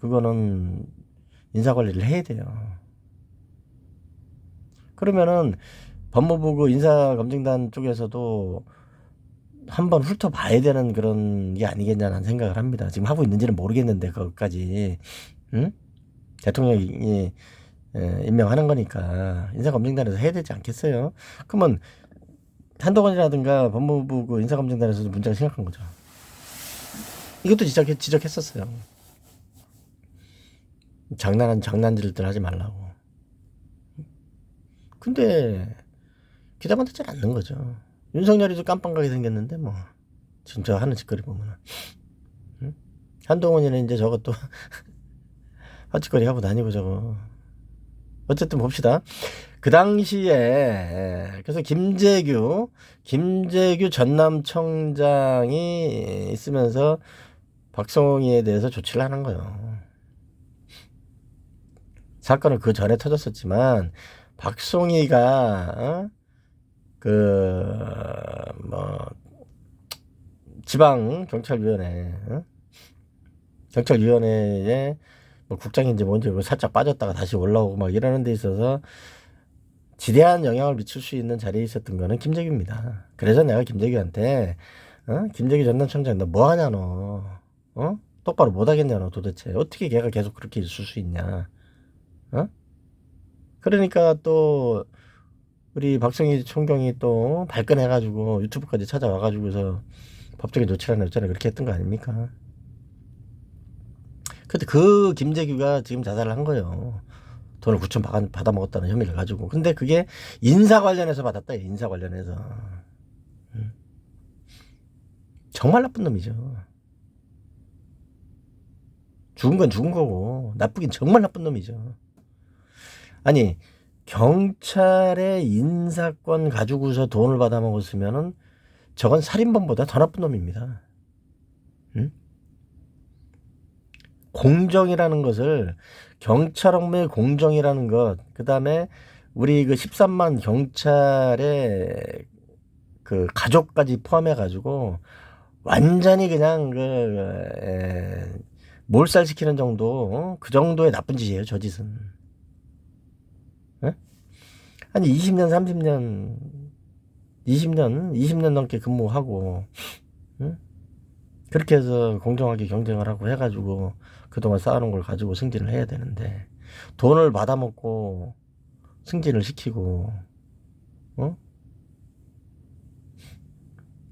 그거는 인사관리를 해야 돼요. 그러면은 법무부 그 인사검증단 쪽에서도 한번 훑어봐야 되는 그런 게 아니겠냐는 생각을 합니다. 지금 하고 있는지는 모르겠는데 그것까지 대통령이 임명하는 거니까 인사검증단에서 해야 되지 않겠어요? 그러면 한동훈이라든가 법무부 그 인사검증단에서도 문제가 심각한 거죠. 이것도 지적했었어요. 장난질들 하지 말라고. 근데 기대만 듣지 않는 거죠. 윤석열이도 깜빵가게 생겼는데 뭐 진짜 하는 짓거리 보면은 한동훈이는 이제 저것도 헛짓거리 하고 다니고 저거. 어쨌든 봅시다. 그 당시에 그래서 김재규 전남청장이 있으면서 박성희에 대해서 조치를 하는 거예요. 사건은 그 전에 터졌었지만 박송이가 뭐 지방 경찰위원회, 경찰위원회에 뭐 국장인지 뭔지 살짝 빠졌다가 다시 올라오고 막 이러는 데 있어서 지대한 영향을 미칠 수 있는 자리에 있었던 거는 김재규입니다. 그래서 내가 김재규한테 김재규 전남청장 너 뭐하냐 너 똑바로 못하겠냐 너 도대체 어떻게 걔가 계속 그렇게 있을 수 있냐 그러니까 또 우리 박성희 총경이 또 발끈해가지고 유튜브까지 찾아와가지고서 법적인 조치를 하나 어쩌나 그렇게 했던 거 아닙니까? 근데 그 김재규가 지금 자살을 한 거예요. 돈을 9천 받아 먹었다는 혐의를 가지고. 근데 그게 인사 관련해서 받았다. 인사 관련해서. 정말 나쁜 놈이죠. 죽은 건 죽은 거고 나쁘긴 정말 나쁜 놈이죠. 아니 경찰의 인사권 가지고서 돈을 받아 먹었으면은 저건 살인범보다 더 나쁜 놈입니다. 응? 공정이라는 것을 경찰 업무의 공정이라는 것, 그 다음에 우리 그 13만 경찰의 그 가족까지 포함해가지고 완전히 그냥 몰살시키는 정도, 그 정도의 나쁜 짓이에요, 저 짓은. 에? 아니 20년, 30년, 20년 넘게 근무하고, 응? 그렇게 해서 공정하게 경쟁을 하고 해가지고 그동안 쌓아놓은 걸 가지고 승진을 해야 되는데 돈을 받아먹고 승진을 시키고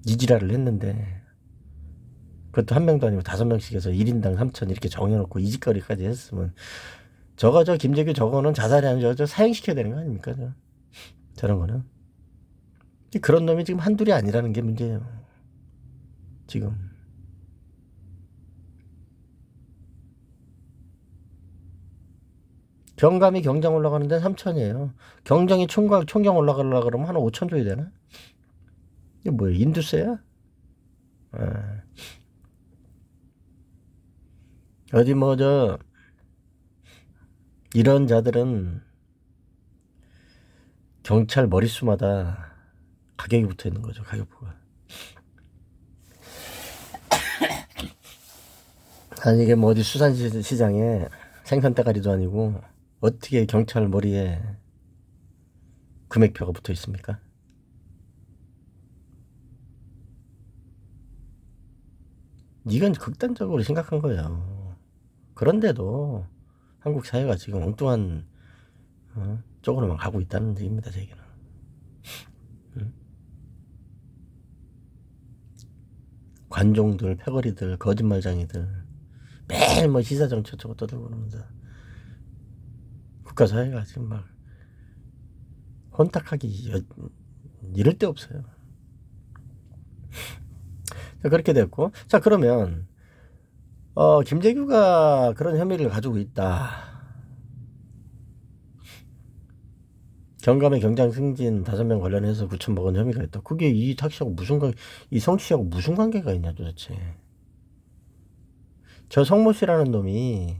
이지랄을 했는데 그것도 한 명도 아니고 5명씩 해서 1인당 3천 이렇게 정해놓고 이직거리까지 했으면 저 김재규 저거는 자살이 아니라 저 사형시켜야 되는 거 아닙니까? 저런 거는 그런 놈이 지금 한둘이 아니라는 게 문제예요. 지금 경감이 경장 올라가는데 3천이에요. 경장이 총경 올라가려고 그러면 한 5천 줘야 되나? 이게 뭐야? 인두세야? 어디 이런 자들은 경찰 머릿수마다 가격이 붙어 있는 거죠. 가격표가. 아니 이게 어디 수산시장에 생선대가리도 아니고 어떻게 경찰 머리에 금액표가 붙어 있습니까? 이건 극단적으로 심각한 거예요. 그런데도 한국 사회가 지금 엉뚱한 쪽으로만 가고 있다는 얘기입니다. 제 얘기는. 관종들, 패거리들, 거짓말쟁이들 매일 시사정치 어쩌고 떠들고 그러면서 국가사회가 지금 막 혼탁하기 이럴 데 없어요. 자, 그렇게 됐고 자 그러면 김재규가 그런 혐의를 가지고 있다. 경감의 경장 승진 5명 관련해서 9천 먹은 혐의가 있다. 그게 이 탁씨하고 이 성씨하고 무슨 관계가 있냐 도대체. 저 성모 씨라는 놈이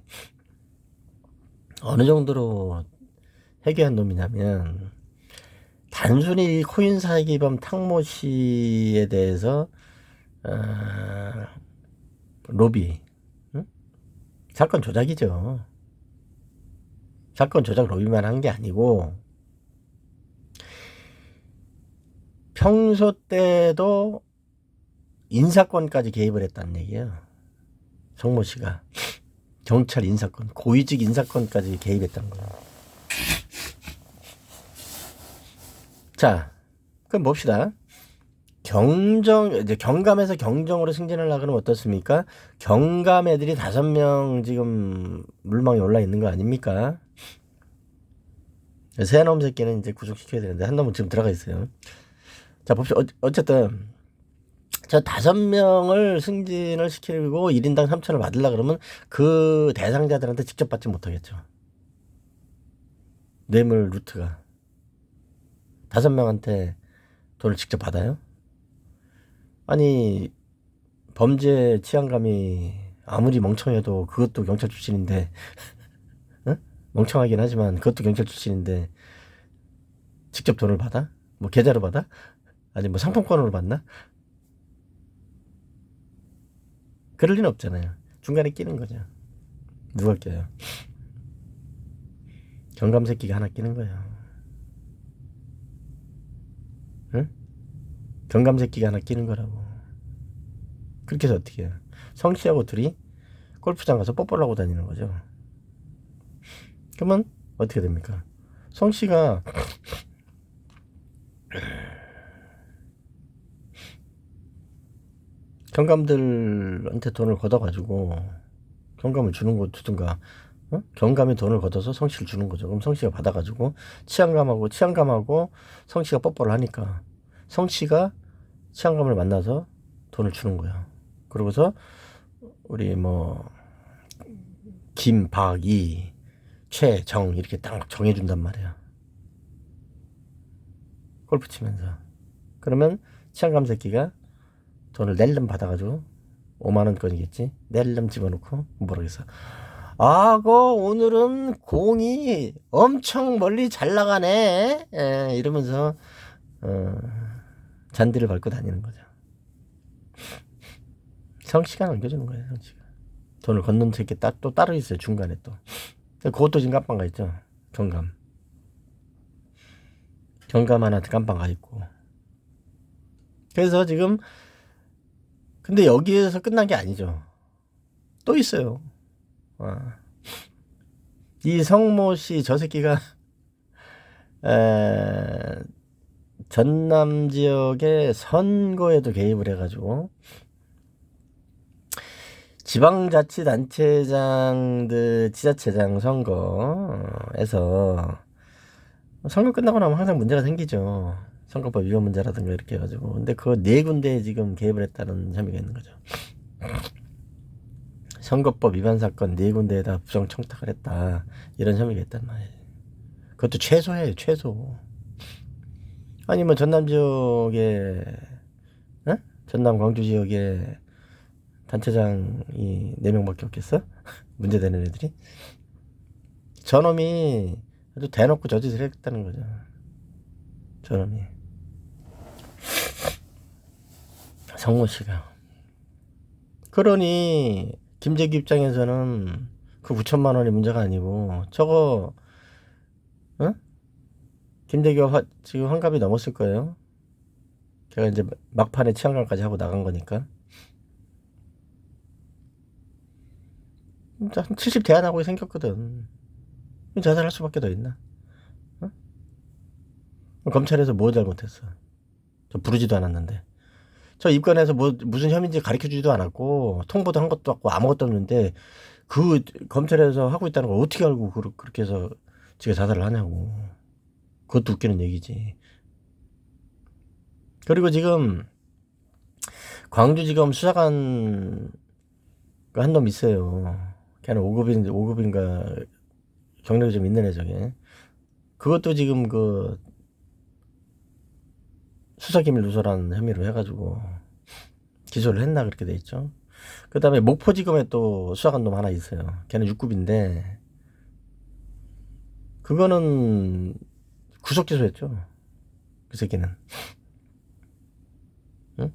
어느 정도로 해괴한 놈이냐면 단순히 코인 사기범 탁모 씨에 대해서 로비, 사건 조작이죠. 사건 조작 로비만 한 게 아니고 평소 때도 인사권까지 개입을 했다는 얘기예요. 성모 씨가 경찰 인사권, 고위직 인사권까지 개입했다는 거예요. 자, 그럼 봅시다. 이제 경감에서 경정으로 승진하려고 그러면 어떻습니까? 경감 애들이 5명 지금 물망에 올라 있는 거 아닙니까? 새 놈 새끼는 이제 구속시켜야 되는데 한 놈은 지금 들어가 있어요. 자, 봅시다. 어쨌든 저 5명을 승진을 시키고 1인당 3천을 받으려 그러면 그 대상자들한테 직접 받지 못하겠죠. 뇌물 루트가 5명한테 돈을 직접 받아요? 아니 범죄 치안감이 아무리 멍청해도 그것도 경찰 출신인데 멍청하긴 하지만 그것도 경찰 출신인데 직접 돈을 받아? 뭐 계좌로 받아? 아니 뭐 상품권으로 받나? 그럴 리는 없잖아요. 중간에 끼는 거죠. 누가 껴요? 경감 새끼가 하나 끼는 거예요. 응? 경감 새끼가 하나 끼는 거라고. 그렇게 해서 어떻게 해요? 성씨하고 둘이 골프장 가서 뽀뽀를 하고 다니는 거죠. 그러면 어떻게 됩니까? 성씨가 경감들한테 돈을 걷어가지고 경감을 주는 거 주든가, 어? 경감이 돈을 걷어서 성씨를 주는 거죠. 그럼 성씨가 받아가지고 치안감하고 성씨가 뽀뽀를 하니까 성씨가 치안감을 만나서 돈을 주는 거야. 그러고서 우리 뭐 김, 박, 이, 최, 정 이렇게 딱 정해준단 말이야. 골프 치면서. 그러면 치안감 새끼가 돈을 낼름 받아가지고 5만 원권이겠지. 낼름 집어넣고 뭐라겠어. 아, 오늘은 공이 엄청 멀리 잘 나가네. 이러면서 잔디를 밟고 다니는 거죠. 성씨가 남겨주는 거예요. 성씨가 돈을 걷는 새끼 또 따로 있어요. 중간에 또. 그것도 지금 깜빵 가 있죠. 경감 하나한테 깜빵 가 있고. 그래서 지금 근데 여기에서 끝난 게 아니죠. 또 있어요. 이 성모 씨 저 새끼가 전남 지역의 선거에도 개입을 해가지고 지방자치단체장들 지자체장 선거에서 선거 끝나고 나면 항상 문제가 생기죠. 선거법 위반 문제라든가 이렇게 해가지고. 근데 그 네 군데에 지금 개입을 했다는 혐의가 있는 거죠. 선거법 위반 사건 네 군데에다 부정 청탁을 했다. 이런 혐의가 있단 말이에요. 그것도 최소예요, 최소. 아니 뭐 전남 지역에 전남 광주 지역에 단체장이 4명밖에 없겠어? 문제되는 애들이. 저놈이 아주 대놓고 저짓을 했다는 거죠. 저놈이. 성모씨가. 그러니 김재규 입장에서는 그 9천만 원이 문제가 아니고 저거 김재규가 지금 환갑이 넘었을 거예요. 걔가 이제 막판에 치안감까지 하고 나간 거니까. 한 70 대안하고 생겼거든. 자살할 수밖에 더 있나? 어? 검찰에서 뭐 잘못했어? 저 부르지도 않았는데. 저 입건해서 무슨 혐의인지 가르쳐 주지도 않았고, 통보도 한 것도 없고, 아무것도 없는데, 그 검찰에서 하고 있다는 걸 어떻게 알고 그렇게 해서 지가 자살을 하냐고. 그것도 웃기는 얘기지. 그리고 지금 광주지검 수사관 한 놈 있어요. 걔는 5급인가 경력이 좀 있는 애 저게. 그것도 지금 그 수사기밀 누설한 혐의로 해가지고 기소를 했나 그렇게 돼 있죠. 그 다음에 목포지검에 또 수사관 놈 하나 있어요. 걔는 6급인데 그거는 구속 기소했죠. 그 새끼는. 응?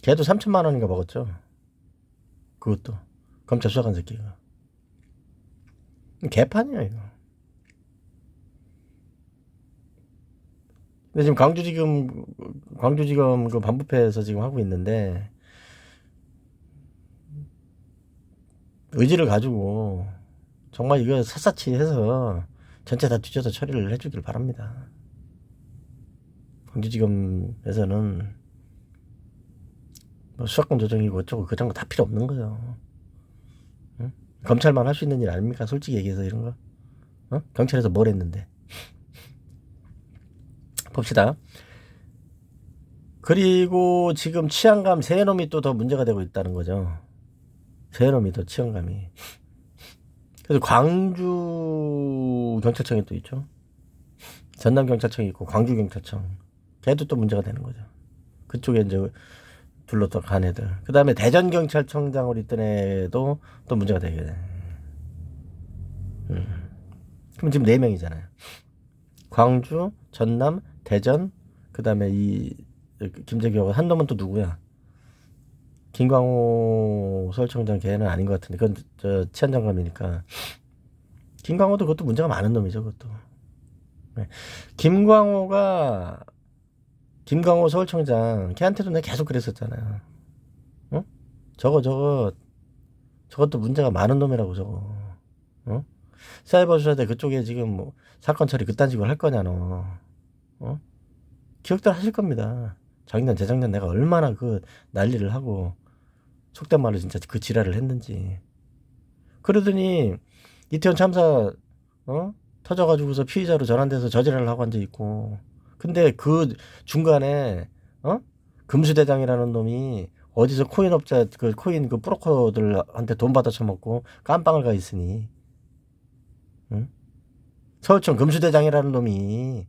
걔도 3천만 원인가 먹었죠. 그것도 검찰 수사관 새끼가. 개판이야 이거. 근데 지금 광주지검 그 반부패에서 지금 하고 있는데 의지를 가지고 정말 이거 샅샅이 해서 전체 다 뒤져서 처리를 해주길 바랍니다. 광주지검에서는 뭐 수사권 조정이고 어쩌고 그런 거 다 필요 없는 거예요. 응? 검찰만 할 수 있는 일 아닙니까? 솔직히 얘기해서 이런 거. 경찰에서 뭘 했는데. 봅시다. 그리고 지금 치안감 세 놈이 또 더 문제가 되고 있다는 거죠. 세 놈이 더 치안감이. 그래서 광주 경찰청이 또 있죠. 전남 경찰청이 있고 광주 경찰청. 걔도 또 문제가 되는 거죠. 그쪽에 이제 둘러서 간 애들. 그 다음에 대전 경찰청장으로 있던 애도 또 문제가 되게 돼. 그럼 지금 4명이잖아요. 광주, 전남, 대전, 그다음에 이 김재규하고 한 놈은 또 누구야? 김광호 서울청장 걔는 아닌 것 같은데 그건 저 치안장관이니까. 김광호도 그것도 문제가 많은 놈이죠. 그것도. 네. 김광호 서울청장 걔한테도 내가 계속 그랬었잖아요. 어? 저것도 문제가 많은 놈이라고 저거. 어? 사이버 수사대 그쪽에 지금 뭐 사건 처리 그딴 식으로 할 거냐 너. 어? 기억들 하실 겁니다. 작년 재작년 내가 얼마나 그 난리를 하고 속된 말로 진짜 그 지랄을 했는지. 그러더니 이태원 참사 터져가지고서 피의자로 전환돼서 저지랄을 하고 앉아 있고. 근데 그 중간에 금수대장이라는 놈이 어디서 코인 업자 그 코인 그 브로커들한테 돈 받아 처먹고 깜빵을 가 있으니. 응? 서울청 금수대장이라는 놈이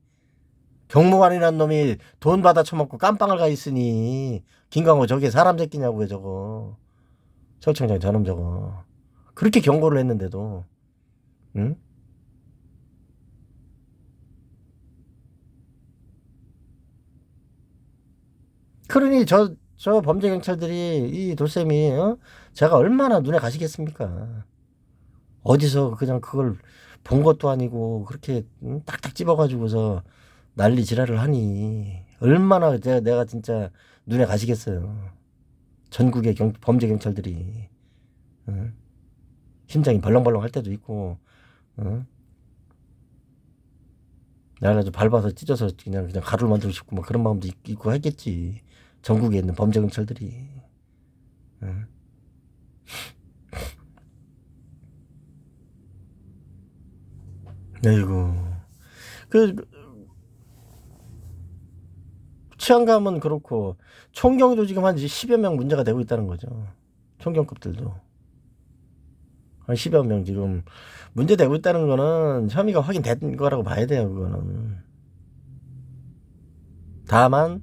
경무관이라는 놈이 돈 받아 처먹고 깜빵을 가 있으니 김광호 저게 사람 새끼냐고요 저거. 서울청장 저놈 저거 그렇게 경고를 했는데도 응? 그러니 저 범죄 경찰들이 이 도쌤이 제가 얼마나 눈에 가시겠습니까? 어디서 그냥 그걸 본 것도 아니고 그렇게 딱딱 집어가지고서 난리 지랄을 하니 얼마나 내가 진짜 눈에 가시겠어요. 전국의 범죄 경찰들이 심장이 벌렁벌렁 할 때도 있고 내가 좀 밟아서 찢어서 그냥 가루를 만들고 싶고 막 그런 마음도 있고 하겠지. 전국에 있는 범죄 경찰들이. 아이고 그 치안감은 그렇고 총경도 지금 한 10여 명 문제가 되고 있다는 거죠. 총경급들도 한 10여 명 지금 문제 되고 있다는 거는 혐의가 확인된 거라고 봐야 돼요. 그거는. 다만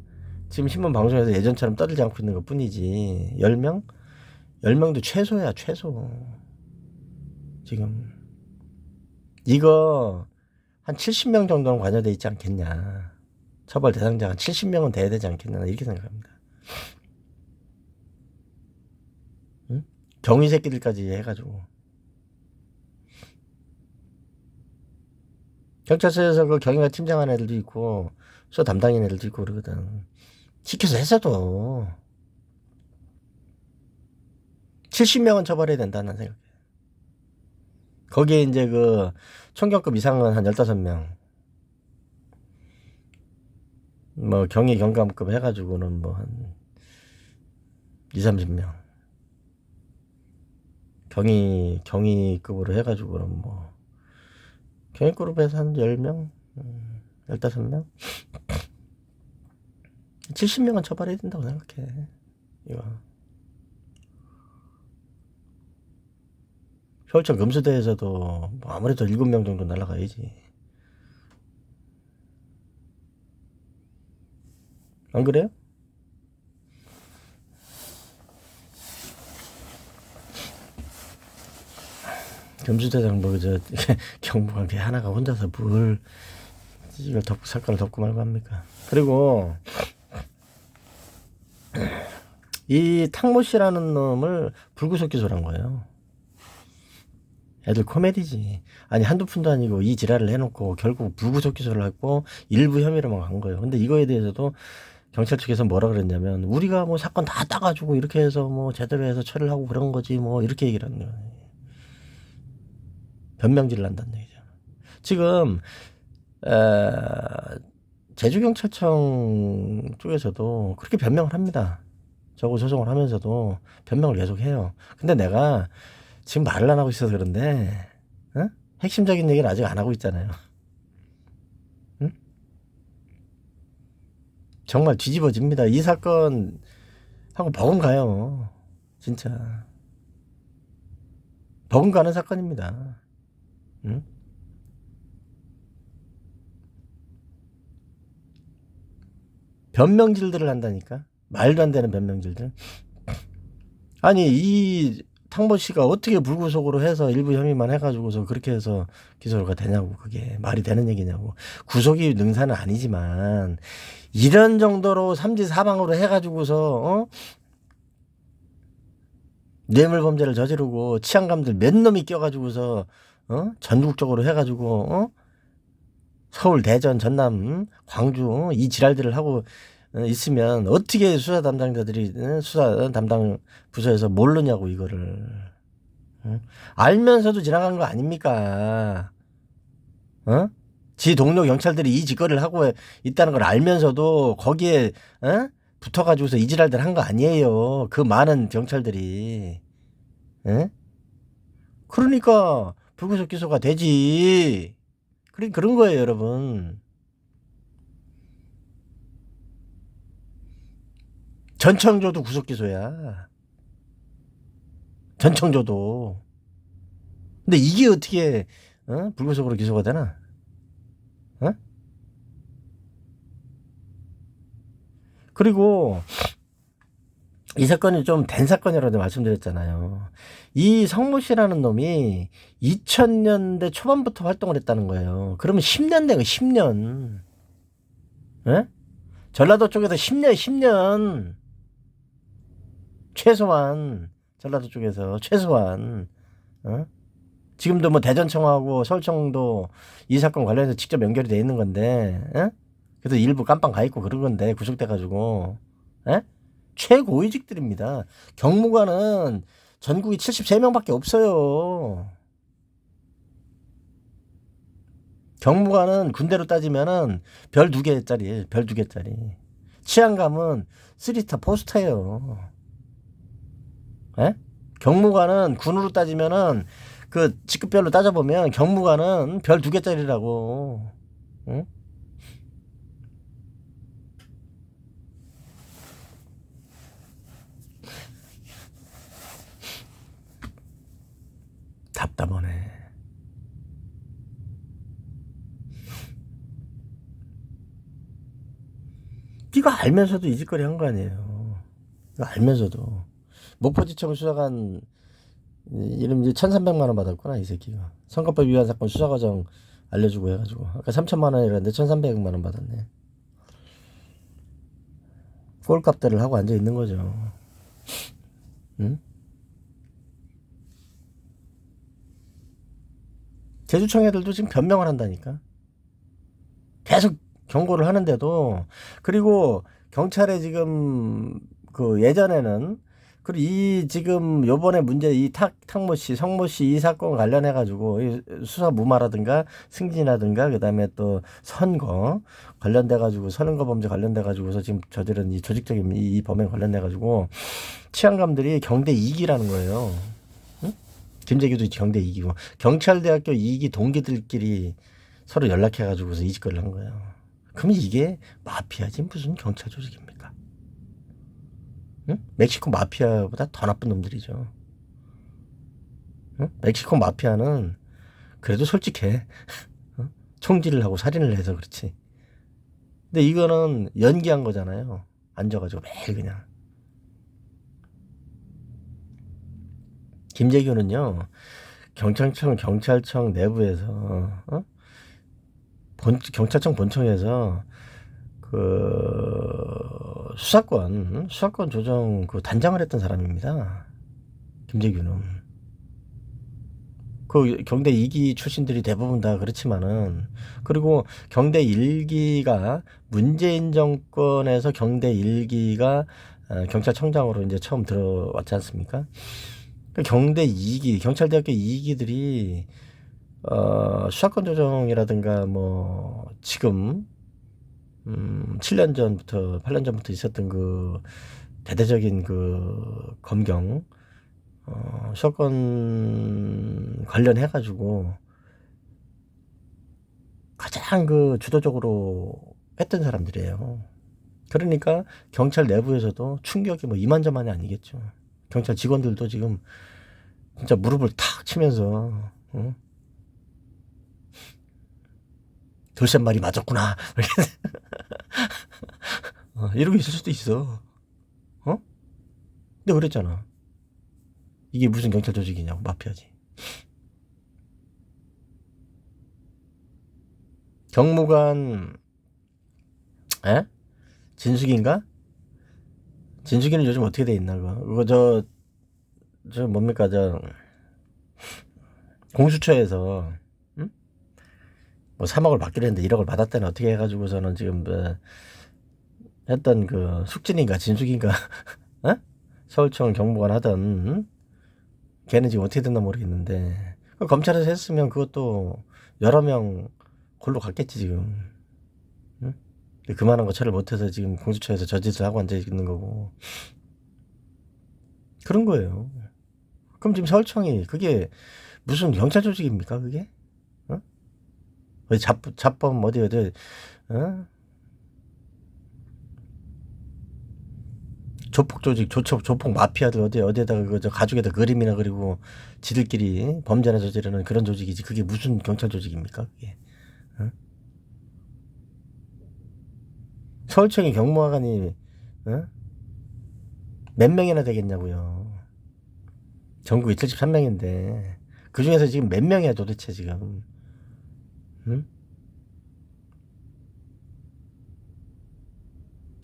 지금 신문 방송에서 예전처럼 떠들지 않고 있는 것 뿐이지. 10명? 10명도 최소야 최소. 지금 이거 한 70명 정도는 관여돼 있지 않겠냐. 처벌 대상자가 한 70명은 돼야 되지 않겠나 이렇게 생각합니다. 응? 경위 새끼들까지 해가지고 경찰서에서 그 경위가 팀장한 애들도 있고 수 담당인 애들도 있고 그러거든. 시켜서 했어도 70명은 처벌해야 된다는 생각해. 거기에 이제 그 총경급 이상은 한 15명. 뭐 경위 경감급 해가지고는 뭐 한 20-30명. 경위급으로 해가지고는 뭐 경위급으로 한 10명? 15명? 70명은 처벌해야 된다고 생각해. 이거. 서울청 금수대에서도 뭐 아무래도 7명 정도 날아가야지. 안 그래요? 금수대장 뭐저 경무관 개 하나가 혼자서 뭘 이걸 사건을 덮고 말고 합니까? 그리고 이 탕모 씨라는 놈을 불구속 기소한 거예요. 애들 코미디지. 아니 한두 푼도 아니고 이 지랄을 해놓고 결국 불구속 기소를 했고 일부 혐의로만 간 거예요. 근데 이거에 대해서도 경찰 측에서 뭐라 그랬냐면 우리가 뭐 사건 다 따가지고 이렇게 해서 뭐 제대로 해서 처리를 하고 그런 거지 뭐 이렇게 얘기를 하는 거예요. 변명질을 한다는 얘기죠. 지금 제주경찰청 쪽에서도 그렇게 변명을 합니다. 저거 조정을 하면서도 변명을 계속 해요. 근데 내가 지금 말을 안 하고 있어서 그런데 핵심적인 얘기를 아직 안 하고 있잖아요. 응? 정말 뒤집어집니다. 이 사건 하고 버금가요. 진짜 버금가는 사건입니다. 응? 변명질들을 한다니까. 말도 안 되는 변명질들. 아니 이 탕모 씨가 어떻게 불구속으로 해서 일부 혐의만 해가지고서 그렇게 해서 기소가 되냐고. 그게 말이 되는 얘기냐고. 구속이 능사는 아니지만 이런 정도로 삼지사방으로 해가지고서 뇌물범죄를 저지르고 치안감들 몇 놈이 껴가지고서 전국적으로 해가지고 서울, 대전, 전남, 광주 이 지랄들을 하고 있으면 어떻게 수사 담당자들이 수사 담당 부서에서 모르냐고 이거를. 알면서도 지나간 거 아닙니까? 지 동료 경찰들이 이 짓거리를 하고 있다는 걸 알면서도 거기에 붙어가지고서 이 지랄들 한 거 아니에요. 그 많은 경찰들이. 그러니까 불구속 기소가 되지. 그런 거예요, 여러분. 전청조도 구속 기소야. 전청조도. 근데 이게 어떻게 불구속으로 기소가 되나? 그리고 이 사건이 좀 된 사건이라고 말씀드렸잖아요. 이 성모 씨라는 놈이 2000년대 초반부터 활동을 했다는 거예요. 그러면 10년 된 거, 10년. 전라도 쪽에서 10년. 최소한. 전라도 쪽에서 최소한. 지금도 뭐 대전청하고 서울청도 이 사건 관련해서 직접 연결이 돼 있는 건데, 그래서 일부 깜빵 가 있고 그런 건데, 구속돼가지고. 최고위직들입니다. 경무관은 전국이 73명밖에 없어요. 경무관은 군대로 따지면은 별 2개짜리, 별 2개짜리. 치안감은 3스타, 4스타예요. 경무관은 군으로 따지면은 그 직급별로 따져보면 경무관은 별 2개짜리라고. 응? 답답하네. 이거 알면서도 이 짓거리 한 거 아니에요. 이거 알면서도. 목포지청 수사관 이름 이제 1,300만 원 받았구나 이 새끼가. 선거법 위반 사건 수사 과정 알려주고 해가지고 아까 3천만 원이라는데 1,300만 원 받았네. 꼴값들을 하고 앉아 있는 거죠. 응? 제주청 애들도 지금 변명을 한다니까. 계속 경고를 하는데도. 그리고 경찰에 지금 그 예전에는 그리고 이 지금 요번에 문제 이 탁모 씨, 성모 씨 이 사건 관련해 가지고 수사 무마라든가 승진이라든가 그다음에 또 선거 관련돼 가지고 선거 범죄 관련돼 가지고서 지금 저지른 이 조직적인 이 범행 관련돼 가지고 치안감들이 경대 2기라는 거예요. 응? 김재규도 경대 2기고 경찰대학교 2기 동기들끼리 서로 연락해 가지고서 이 짓거리를 한 거예요. 그럼 이게 마피아지 무슨 경찰 조직입니까? 응? 멕시코 마피아보다 더 나쁜 놈들이죠. 응? 멕시코 마피아는 그래도 솔직해. 총질을 하고 살인을 해서 그렇지. 근데 이거는 연기한 거잖아요. 앉아가지고 매일 그냥. 김재규는요. 경찰청 내부에서 경찰청 본청에서 그 수사권 조정 그 단장을 했던 사람입니다. 김재규는. 그 경대 2기 출신들이 대부분 다 그렇지만은 그리고 경대 1기가 문재인 정권에서 경대 1기가 경찰청장으로 이제 처음 들어왔지 않습니까? 경대 2기 경찰대학교 2기들이 수사권 조정이라든가 뭐 지금 7년 전부터 8년 전부터 있었던 그 대대적인 그 검경 수사권 관련해 가지고 가장 그 주도적으로 했던 사람들이에요. 그러니까 경찰 내부에서도 충격이 뭐 이만저만이 아니겠죠. 경찰 직원들도 지금 진짜 무릎을 탁 치면서 돌쇠말이 맞았구나 이러고 있을 수도 있어. 근데 그랬잖아. 이게 무슨 경찰 조직이냐고. 마피아지. 경무관 진숙인가? 진숙이는 요즘 어떻게 돼 있나 그거 저 뭡니까 저 공수처에서 응? 뭐 3억을 받기로 했는데 1억을 받았다는 어떻게 해가지고서는 지금 했던 그 숙진인가 진숙인가 어? 서울청 경무관 하던 응? 걔는 지금 어떻게 됐나 모르겠는데 검찰에서 했으면 그것도 여러 명 골로 갔겠지 지금. 응? 그만한 거 처리를 못해서 지금 공수처에서 저짓을 하고 앉아 있는 거고 그런 거예요. 그럼 지금 서울청이 그게 무슨 경찰 조직입니까 그게? 어? 어디 잡범 어디 어? 조폭 조직 조폭 마피아들 어디에다가 그저 가죽에다 그림이나 그리고 지들끼리 범죄나 저지르는 그런 조직이지 그게 무슨 경찰 조직입니까 그게? 어? 서울청의 경무관이 어? 몇 명이나 되겠냐고요. 전국에 73명인데 그 중에서 지금 몇 명이야 도대체 지금? 응?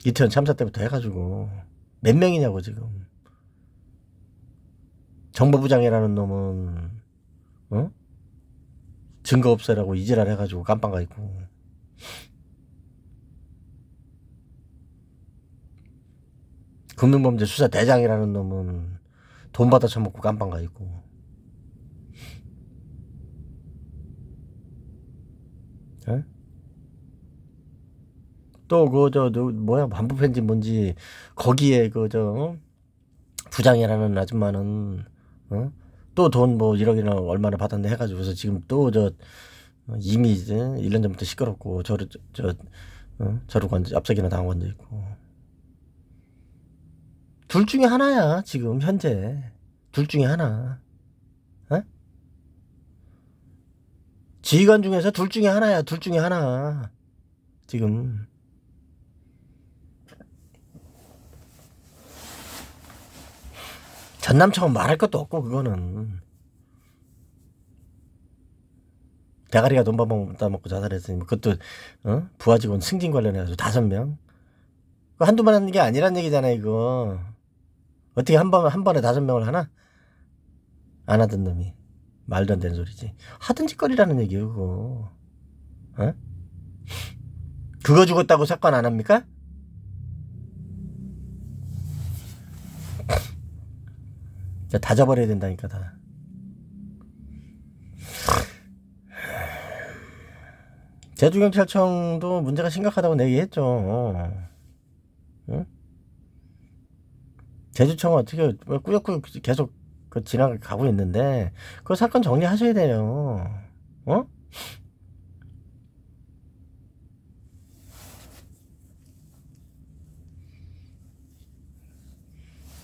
이태원 참사 때부터 해가지고 몇 명이냐고 지금. 정보부장이라는 놈은 어? 증거 없애라고 이지랄 해가지고 깜빵 가 있고 금융범죄 수사 대장이라는 놈은 돈 받아 처먹고 깜빵 가 있고 어? 또그 뭐야 반부편지 뭔지 거기에 부장이라는 아줌마는 어? 또 돈 뭐 1억이나 얼마나 받았네 해가지고서 지금 또 이미 이제 1년 전부터 시끄럽고 저러고 앞서기나 당하고 앉아 있고 둘 중에 하나야 지금 현재 둘 중에 하나 어? 지휘관 중에서 둘 중에 하나야 둘 중에 하나 지금 전남청은 말할 것도 없고 그거는 대가리가 돈 받아먹고 자살했으니 뭐 그것도 부하 직원 승진 관련해가지고 5명 한두 번 하는 게 아니란 얘기잖아 이거 어떻게 한 번에 5명을 하나? 안 하던 놈이 말도 안 되는 소리지 하던 짓거리라는 얘기예요 그거 어? 그거 죽었다고 사건 안 합니까? 다 져버려야 된다니까 다 제주경찰청도 문제가 심각하다고 내 얘기했죠 응? 제주청은 어떻게 꾸역꾸역 계속 지나가고 있는데 그 사건 정리하셔야 돼요 어?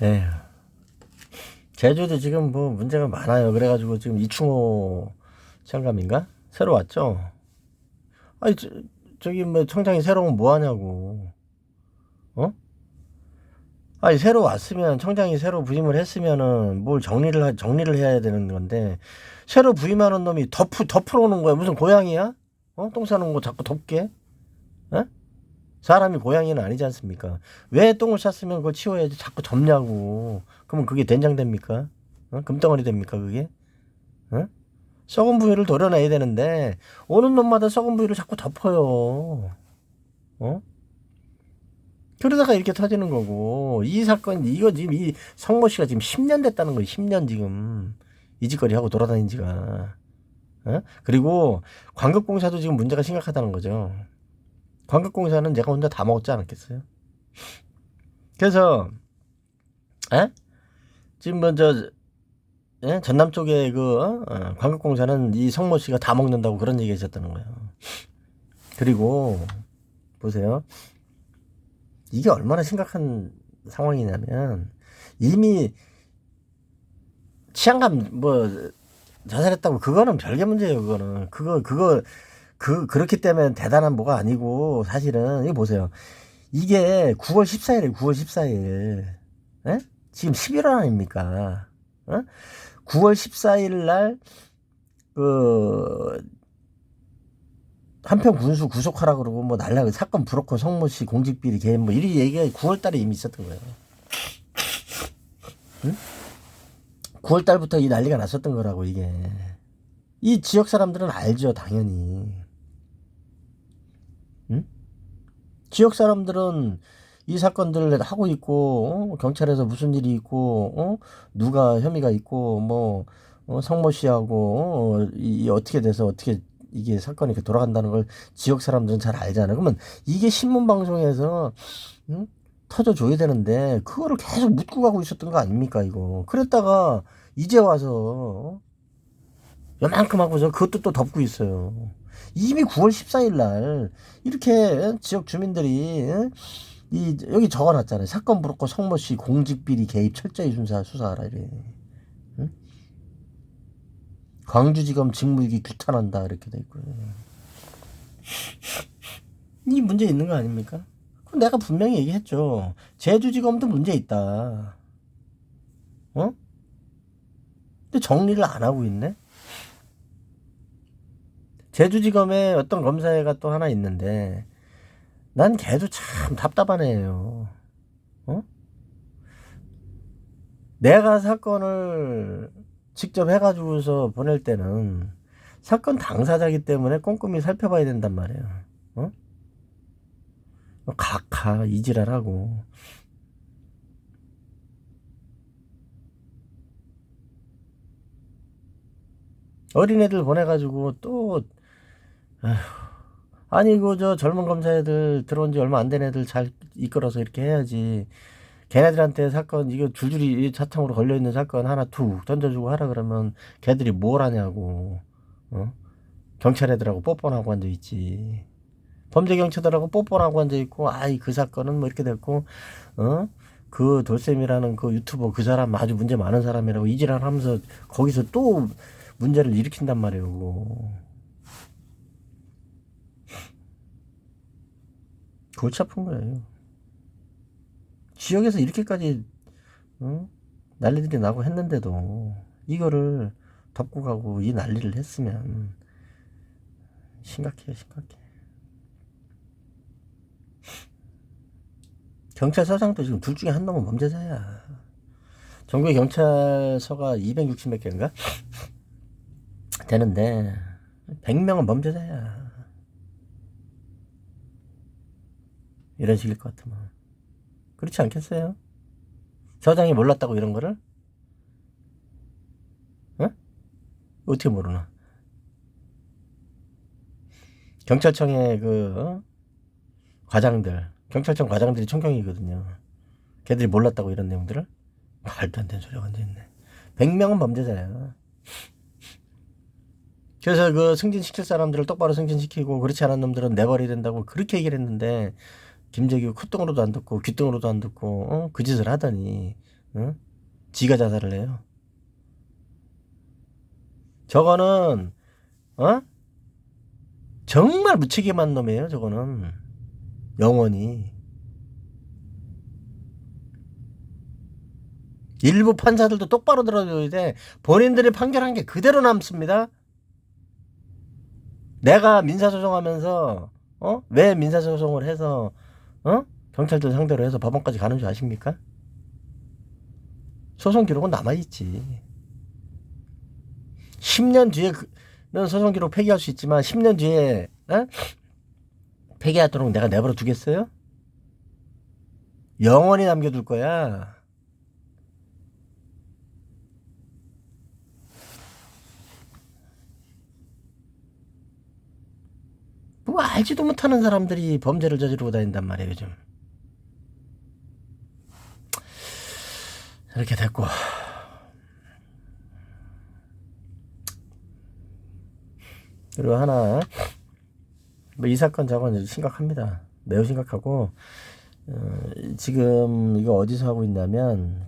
에휴 제주도 지금 뭐 문제가 많아요 그래가지고 지금 이충호 청감인가? 새로 왔죠? 아니 저기 뭐 청장이 새로 오면 뭐 하냐고 어? 아니 새로 왔으면 청장이 새로 부임을 했으면은 뭘 정리를 해야 되는 건데 새로 부임하는 놈이 덮으러 오는 거야 무슨 고양이야? 똥 싸는 거 자꾸 덮게? 어? 사람이 고양이는 아니지 않습니까? 왜 똥을 쌌으면 그걸 치워야지 자꾸 덮냐고 그러면 그게 된장 됩니까? 금덩어리 됩니까 그게? 어? 썩은 부위를 도려내야 되는데 오는 놈마다 썩은 부위를 자꾸 덮어요 어? 그러다가 이렇게 터지는 거고 이 사건 이거 지금 이 성모 씨가 지금 10년 됐다는 거예요. 10년 지금 이 짓거리 하고 돌아다닌 지가. 어? 그리고 광급공사도 지금 문제가 심각하다는 거죠. 광급공사는 내가 혼자 다 먹었지 않았겠어요? 그래서 에? 지금 먼저 전남 쪽에 광급공사는 이 성모 씨가 다 먹는다고 그런 얘기 하셨다는 거예요. 그리고 보세요. 이게 얼마나 심각한 상황이냐면 이미 치안감 뭐 자살했다고 그거는 별개 문제예요. 그거는 그렇기 때문에 대단한 뭐가 아니고 사실은 이거 보세요. 이게 9월 14일에 9월 14일 에? 지금 11월 아닙니까? 9월 14일 날 한편 군수 구속하라 그러고 뭐 날라 사건 브로커 성모 씨 공직비리 개입 뭐 이런 얘기가 9월 달에 이미 있었던 거예요. 응? 9월 달부터 이 난리가 났었던 거라고 이게. 이 지역 사람들은 알죠, 당연히. 응? 지역 사람들은 이 사건들을 하고 있고 경찰에서 무슨 일이 있고 누가 혐의가 있고 뭐 성모 씨하고 이 어떻게 돼서 어떻게 이게 사건이 이렇게 돌아간다는 걸 지역 사람들은 잘 알잖아요. 그러면 이게 신문 방송에서 터져줘야 되는데 그거를 계속 묻고 가고 있었던 거 아닙니까 이거. 그랬다가 이제 와서 요만큼 하고서 그것도 또 덮고 있어요. 이미 9월 14일 날 이렇게 지역 주민들이 여기 적어놨잖아요. 사건 브로커 성모 씨 공직비리 개입 철저히 수사하라 이래. 응? 광주지검 직무유기 규탄한다 이렇게 돼 있고요. 이 문제 있는 거 아닙니까? 그럼 내가 분명히 얘기했죠. 제주지검도 문제 있다. 근데 정리를 안 하고 있네. 제주지검에 어떤 검사회가 또 하나 있는데 난 걔도 참 답답한 애예요. 내가 사건을 직접 해가지고서 보낼 때는 사건 당사자기 때문에 꼼꼼히 살펴봐야 된단 말이에요. 각하 이지랄하고. 어린애들 보내가지고 또 아휴, 아니 저 젊은 검사애들 들어온 지 얼마 안 된 애들 잘 이끌어서 이렇게 해야지. 걔네들한테 사건 이거 줄줄이 차창으로 걸려있는 사건 하나 툭 던져주고 하라 그러면 걔들이 뭘 하냐고. 경찰 애들하고 뽀뽀하고 앉아있지. 범죄 경찰들하고 뽀뽀하고 앉아있고 아이 그 사건은 뭐 이렇게 됐고 그 돌쌤이라는 그 유튜버 그 사람 아주 문제 많은 사람이라고 이지랄 하면서 거기서 또 문제를 일으킨단 말이에요. 그거. 골치 아픈 거예요. 지역에서 이렇게까지 난리들이 나고 했는데도 이거를 덮고 가고 이 난리를 했으면 심각해요. 경찰서장도 지금 둘 중에 한 놈은 범죄자야. 전국의 경찰서가 260 몇 개인가 되는데 100명은 범죄자야. 이런 식일 것 같으면. 그렇지 않겠어요? 서장이 몰랐다고 이런 거를? 어떻게 모르나? 경찰청의 과장들, 경찰청 과장들이 총경이거든요. 걔들이 몰랐다고 이런 내용들을? 말도 안 되는 소리가 앉아있네. 100명은 범죄자야. 그래서 승진시킬 사람들을 똑바로 승진시키고 그렇지 않은 놈들은 내버려야 된다고 그렇게 얘기를 했는데 김재규 콧등으로도 안 듣고 귓등으로도 안 듣고 그 짓을 하더니 지가 자살을 해요. 저거는 정말 무책임한 놈이에요. 저거는 영원히. 일부 판사들도 똑바로 들어줘야 돼. 본인들이 판결한 게 그대로 남습니다. 내가 민사소송하면서 왜 민사소송을 해서 경찰들 상대로 해서 법원까지 가는 줄 아십니까? 소송 기록은 남아있지. 10년 뒤에는 소송 기록 폐기할 수 있지만 10년 뒤에 폐기하도록 내가 내버려 두겠어요? 영원히 남겨둘 거야. 뭐 알지도 못하는 사람들이 범죄를 저지르고 다닌단 말이에요 요즘. 이렇게 됐고 그리고 하나 뭐 이 사건 저건 심각합니다. 매우 심각하고 지금 이거 어디서 하고 있냐면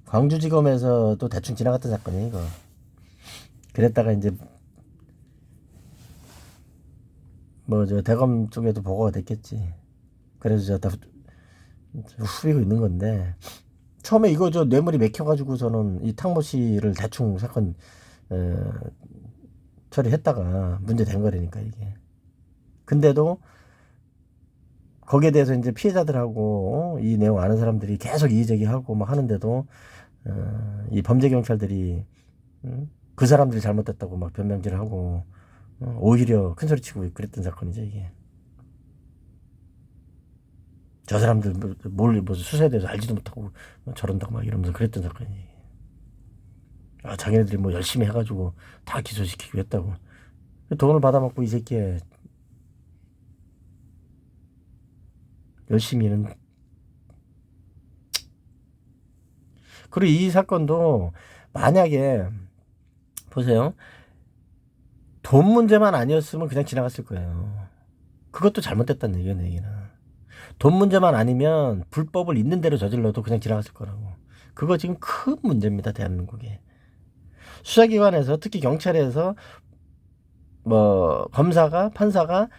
광주지검에서 또 대충 지나갔던 사건이에요 이거. 그랬다가 이제 뭐 저 대검 쪽에도 보고가 됐겠지. 그래서 저 후비고 있는 건데 처음에 이거 저 뇌물이 맥혀가지고서는 이 탕모 씨를 대충 사건 처리했다가 문제 된 거라니까 이게. 근데도 거기에 대해서 이제 피해자들하고 이 내용 아는 사람들이 계속 이의제기하고 막 하는데도 이 범죄 경찰들이 그 사람들이 잘못됐다고 막 변명질을 하고 오히려 큰 소리 치고 그랬던 사건이죠 이게. 저 사람들 뭘 무슨 수사에 대해서 알지도 못하고 저런다고 막 이러면서 그랬던 사건이. 자기네들이 뭐 열심히 해가지고 다 기소시키기로 했다고. 돈을 받아먹고 이 새끼에 열심히는. 그리고 이 사건도 만약에 보세요. 돈 문제만 아니었으면 그냥 지나갔을 거예요. 그것도 잘못됐다는 얘기예요, 얘기는. 돈 문제만 아니면 불법을 있는 대로 저질러도 그냥 지나갔을 거라고. 그거 지금 큰 문제입니다, 대한민국에. 수사기관에서 특히 경찰에서 뭐 검사가 판사가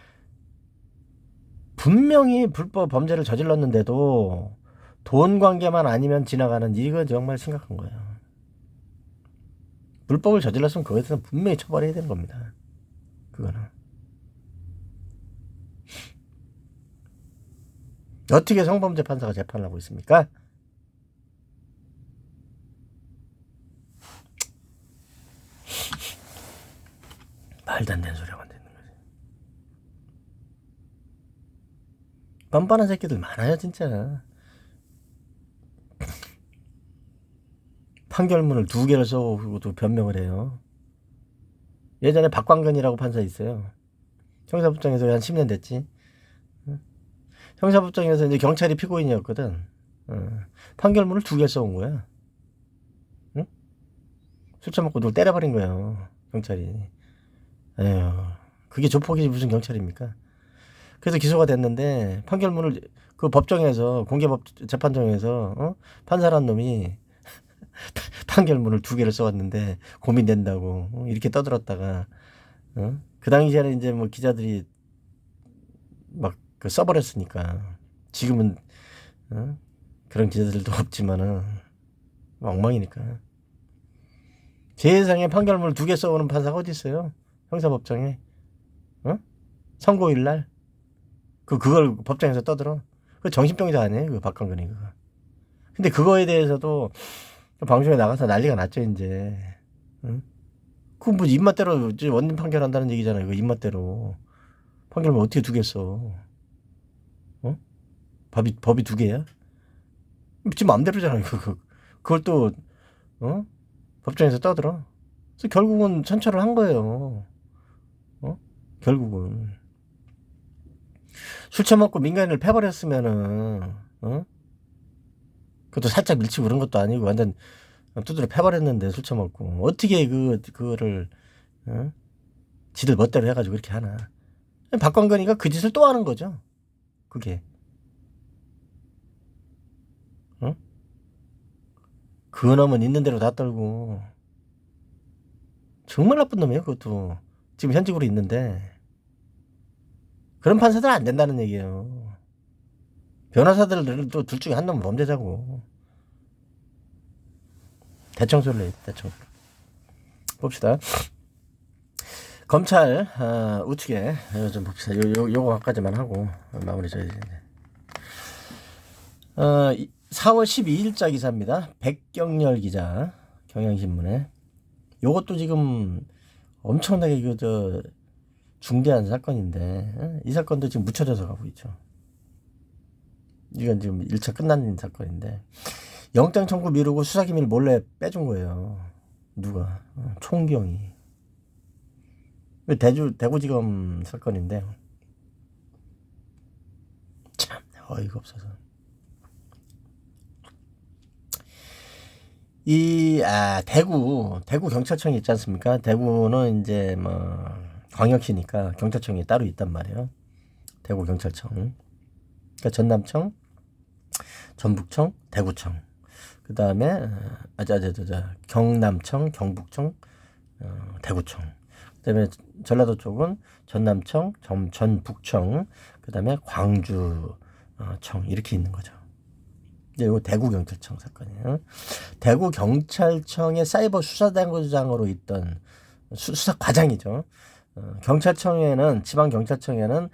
분명히 불법 범죄를 저질렀는데도 돈 관계만 아니면 지나가는, 이거 정말 심각한 거예요. 불법을 저질렀으면 그거에 대해서 분명히 처벌해야 되는 겁니다. 그거는. 어떻게 성범죄 판사가 재판을 하고 있습니까? 말도 안 되는 소리하고 앉아 있는 거지. 뻔뻔한 새끼들 많아요 진짜. 판결문을 2개를 써오고도 변명을 해요. 예전에 박광근이라고 판사 있어요. 형사법정에서 한 10년 됐지. 형사법정에서 이제 경찰이 피고인이었거든. 판결문을 2개 써온 거야. 응? 술 처먹고 누굴 때려버린 거예요 경찰이. 에휴, 그게 조폭이 무슨 경찰입니까? 그래서 기소가 됐는데 판결문을 그 법정에서 공개법 재판정에서 판사란 놈이 판결문을 2개를 써왔는데 고민된다고 이렇게 떠들었다가 그 당시에는 이제 뭐 기자들이 막 써버렸으니까 지금은 그런 기자들도 없지만은 엉망이니까. 세상에 판결문을 2개 써오는 판사가 어디 있어요? 형사법정에. 선고일 날 그걸 법정에서 떠들어. 그 정신병자 아니에요 그 박광근이 그거. 근데 그거에 대해서도 방송에 나가서 난리가 났죠 이제. 그 뭐 입맛대로 원님 판결한다는 얘기잖아요. 그 입맛대로 판결문 어떻게 2개 써? 법이 2개야? 지 마음대로잖아요. 그걸 또 법정에서 떠들어. 그래서 결국은 선처를 한 거예요. 결국은 술 처먹고 민간인을 패버렸으면은 그것도 살짝 밀치고 그런 것도 아니고 완전 두드려 패버렸는데 술 처먹고 어떻게 그거를 지들 멋대로 해가지고 그렇게 하나. 박광근이가 그 짓을 또 하는 거죠. 그게. 그 놈은 있는 대로 다 떨고 정말 나쁜 놈이에요 그것도. 지금 현직으로 있는데 그런 판사들 안 된다는 얘기예요. 변호사들도 둘 중에 한 놈은 범죄자고. 대청소를 해. 대청소. 봅시다. 검찰 우측에 좀 봅시다. 요거까지만 하고 마무리 져야지. 4월 12일자 기사입니다. 백경렬 기자, 경향신문에. 요것도 지금 엄청나게 중대한 사건인데 이 사건도 지금 묻혀져서 가고 있죠. 이건 지금 1차 끝난 사건인데 영장 청구 미루고 수사기밀 몰래 빼준 거예요. 누가? 총경이. 대구지검 사건인데 참 어이가 없어서. 대구 경찰청이 있지 않습니까? 대구는 이제 뭐 광역시니까 경찰청이 따로 있단 말이에요. 대구 경찰청. 그러니까 전남청, 전북청, 대구청. 그 다음에 경남청, 경북청, 대구청. 그 다음에 전라도 쪽은 전남청, 전북청, 그 다음에 광주청 이렇게 있는 거죠. 이거 대구 경찰청 사건이에요. 대구 경찰청의 사이버 수사단장으로 있던 수사과장이죠. 경찰청에는 지방 경찰청에는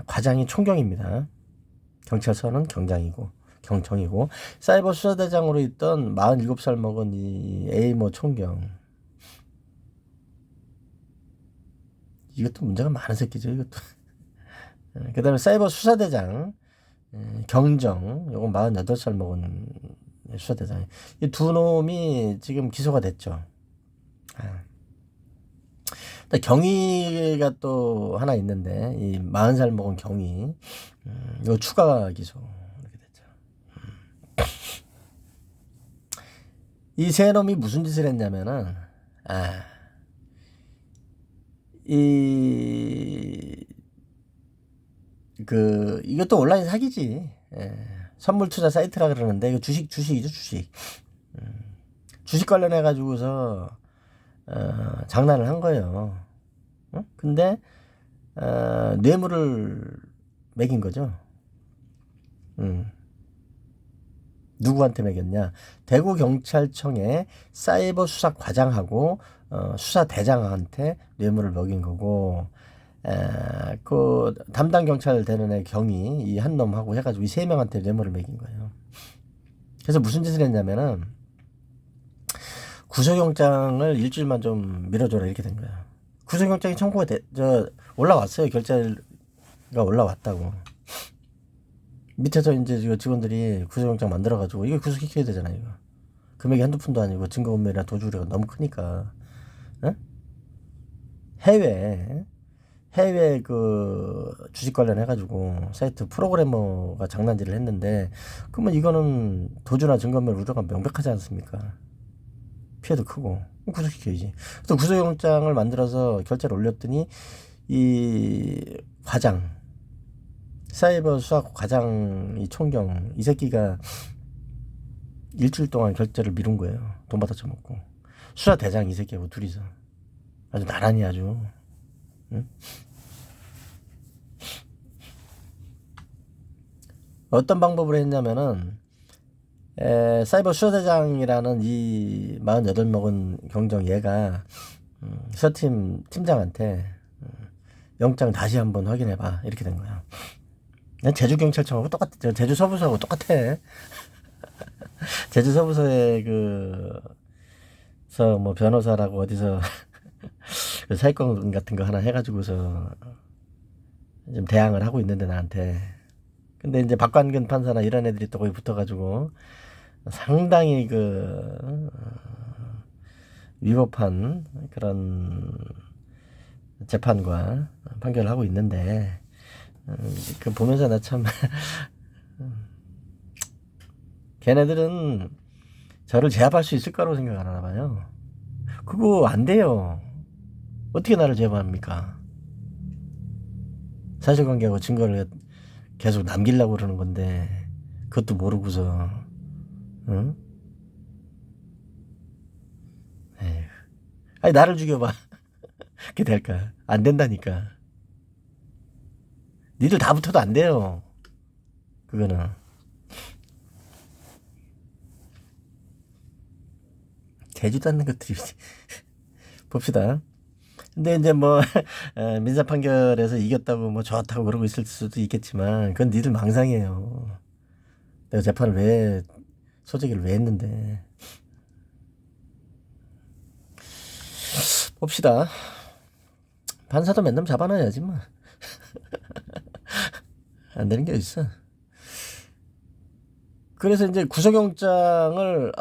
과장이 총경입니다. 경찰서는 경정이고 사이버 수사대장으로 있던 47살 먹은 이 A모 총경, 이것도 문제가 많은 새끼죠 이것도. 그 다음에 사이버 수사대장 경정, 요건 48살 먹은 수사대장. 이 두 놈이 지금 기소가 됐죠. 경위가 또 하나 있는데, 이 40살 먹은 경위, 이거 추가 기소 이렇게 됐죠. 이 세 놈이 무슨 짓을 했냐면은, 이것도 온라인 사기지. 선물 투자 사이트라 그러는데, 이거 주식이죠, 주식. 주식 관련해가지고서, 장난을 한 거예요. 근데, 뇌물을 매긴 거죠. 누구한테 매겼냐? 대구경찰청의 사이버 수사 과장하고, 수사대장한테 뇌물을 먹인 거고, 그 담당 경찰 되는 애 경위 이 한 놈하고 해가지고 이 세 명한테 뇌물을 매긴 거예요. 그래서 무슨 짓을 했냐면은 구속영장을 일주일만 좀 미뤄줘라 이렇게 된 거야. 구속영장이 청구가 올라왔어요. 결재가 올라왔다고. 밑에서 이제 직원들이 구속영장 만들어가지고 이거 구속시켜야 되잖아요. 이거 금액이 한두 푼도 아니고 증거인멸이나 도주우려가 너무 크니까. 해외 그 주식 관련해가지고 사이트 프로그래머가 장난질을 했는데, 그러면 이거는 도주나 증거인멸 우려가 명백하지 않습니까? 피해도 크고 구속시켜야지. 또 구속영장을 만들어서 결재를 올렸더니 이 과장, 사이버 수사 과장 이 총경 이 새끼가 일주일 동안 결재를 미룬 거예요. 돈 받아 처먹고. 수사 대장 이 새끼하고 둘이서 아주 나란히 아주. 응? 어떤 방법으로 했냐면은 사이버 수사대장이라는 이 48 먹은 경정 얘가 수사팀 팀장한테 영장 다시 한번 확인해봐 이렇게 된 거야. 제주경찰청하고 똑같아. 제주 서부서하고 똑같아. 제주 서부서에 뭐 변호사라고 어디서 사기권 같은 거 하나 해가지고서 좀 대항을 하고 있는데 나한테. 근데 이제 박관근 판사나 이런 애들이 또 거기 붙어가지고 상당히 위법한 그런 재판과 판결을 하고 있는데, 그 보면서 나 참 걔네들은 저를 제압할 수 있을 거라고 생각 안 하나 봐요. 그거 안 돼요. 어떻게 나를 제압합니까? 사실관계하고 증거를 계속 남기려고 그러는 건데 그것도 모르고서. 응? 에휴. 아니 나를 죽여봐. 그게 될까? 안 된다니까. 니들 다 붙어도 안 돼요. 그거는. 되지도 않는 것들이. 봅시다. 근데 이제 뭐 민사 판결에서 이겼다고 뭐 좋다고 그러고 있을 수도 있겠지만 그건 니들 망상이에요. 내가 재판을 소재기를 왜 했는데. 봅시다. 판사도 몇 놈 잡아놔야지 뭐. 안 되는 게 있어. 그래서 이제 구속영장을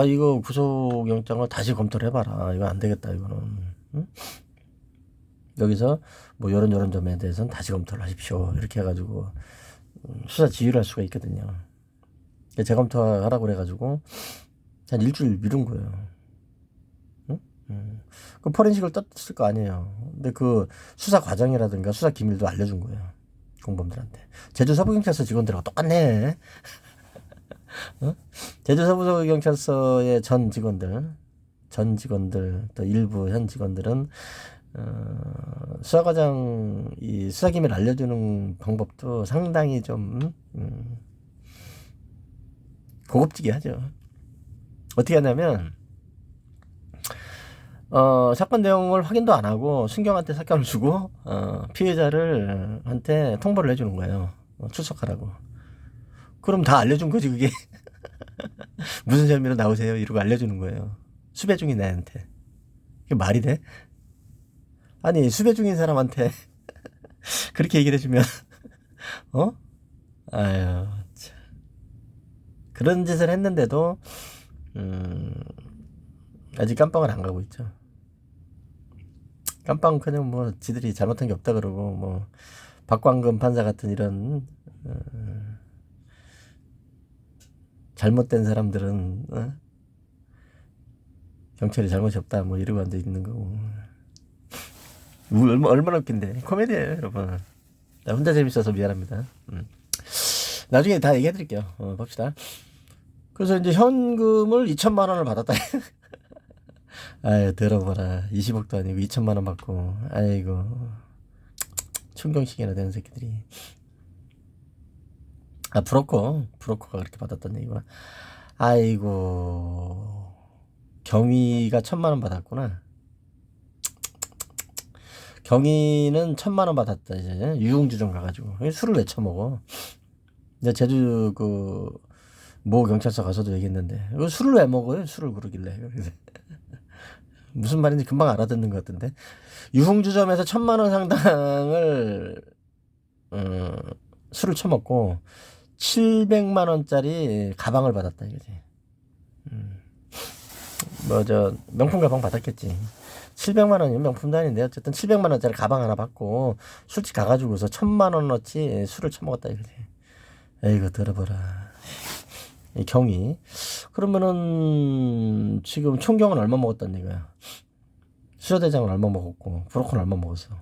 이거 구속영장을 다시 검토를 해봐라. 이거 안 되겠다 이거는. 응? 여기서 뭐 이런 점에 대해서는 다시 검토를 하십시오. 이렇게 해가지고 수사 지휘를 할 수가 있거든요. 재검토하라고 그래가지고 한 일주일 미룬 거예요. 응? 그 포렌식을 떴을 거 아니에요. 근데 그 수사 과정이라든가 수사 기밀도 알려준 거예요. 공범들한테. 제주 서부경찰서 직원들하고 똑같네. 제주 서부경찰서의 전 직원들 또 일부 현 직원들은 수사과장 이 수사기밀 알려주는 방법도 상당히 좀 고급지게 하죠. 어떻게 하냐면 사건 내용을 확인도 안 하고 순경한테 사건을 주고 피해자를 한테 통보를 해주는 거예요. 출석하라고. 그럼 다 알려준 거지 그게. 무슨 혐의로 나오세요 이러고 알려주는 거예요. 수배 중인 애한테. 이게 말이 돼? 아니 수배 중인 사람한테 그렇게 얘기를 해주면 어? 아유 참. 그런 짓을 했는데도 아직 깜빵을 안 가고 있죠. 깜빵 그냥 뭐 지들이 잘못한 게 없다 그러고 뭐 박광근 판사 같은 이런 잘못된 사람들은 경찰이 잘못이 없다 뭐 이러고 앉아 있는 거고. 얼마나 웃긴데. 코미디예요 여러분. 나 혼자 재밌어서 미안합니다. 나중에 다 얘기해 드릴게요. 봅시다. 그래서 이제 현금을 2천만 원을 받았다. 아유 들어봐라. 20억도 아니고 2천만 원 받고. 아이고 충경식이나 되는 새끼들이. 아 브로커가 그렇게 받았던 얘기구나. 아이고 경위가 1,000만 원 받았구나. 경위는 1,000만 원 받았다. 이제 유흥주점 가가지고 술을 왜 처먹어. 이제 제주 모 경찰서 가서도 얘기했는데 술을 왜 먹어요? 술을 그러길래. 그래서 무슨 말인지 금방 알아듣는 것 같은데 유흥주점에서 1,000만 원 상당을 술을 처먹고 700만 원짜리 가방을 받았다 이거지. 뭐 저 명품 가방 받았겠지. 700만 원이면 명품도 아닌데 어쨌든 700만 원짜리 가방 하나 받고 술집 가가지고서 1,000만 원어치 술을 처먹었다 이거지. 에이거 들어봐라. 이 경위. 그러면은 지금 총경은 얼마 먹었단 얘기야. 수사대장은 얼마 먹었고 브로커는 얼마 먹었어.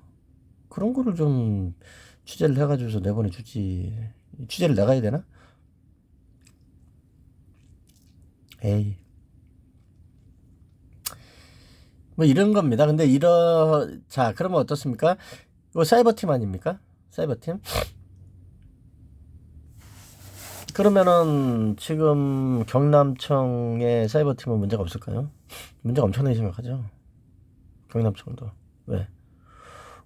그런 거를 좀 취재를 해가지고서 내보내주지. 취재를 내가 해야 되나? 에이. 뭐 이런 겁니다. 근데 자 그러면 어떻습니까? 이거 사이버팀 아닙니까? 사이버팀? 그러면은 지금 경남청의 사이버팀은 문제가 없을까요? 문제가 엄청나게 심각하죠. 경남청도. 왜?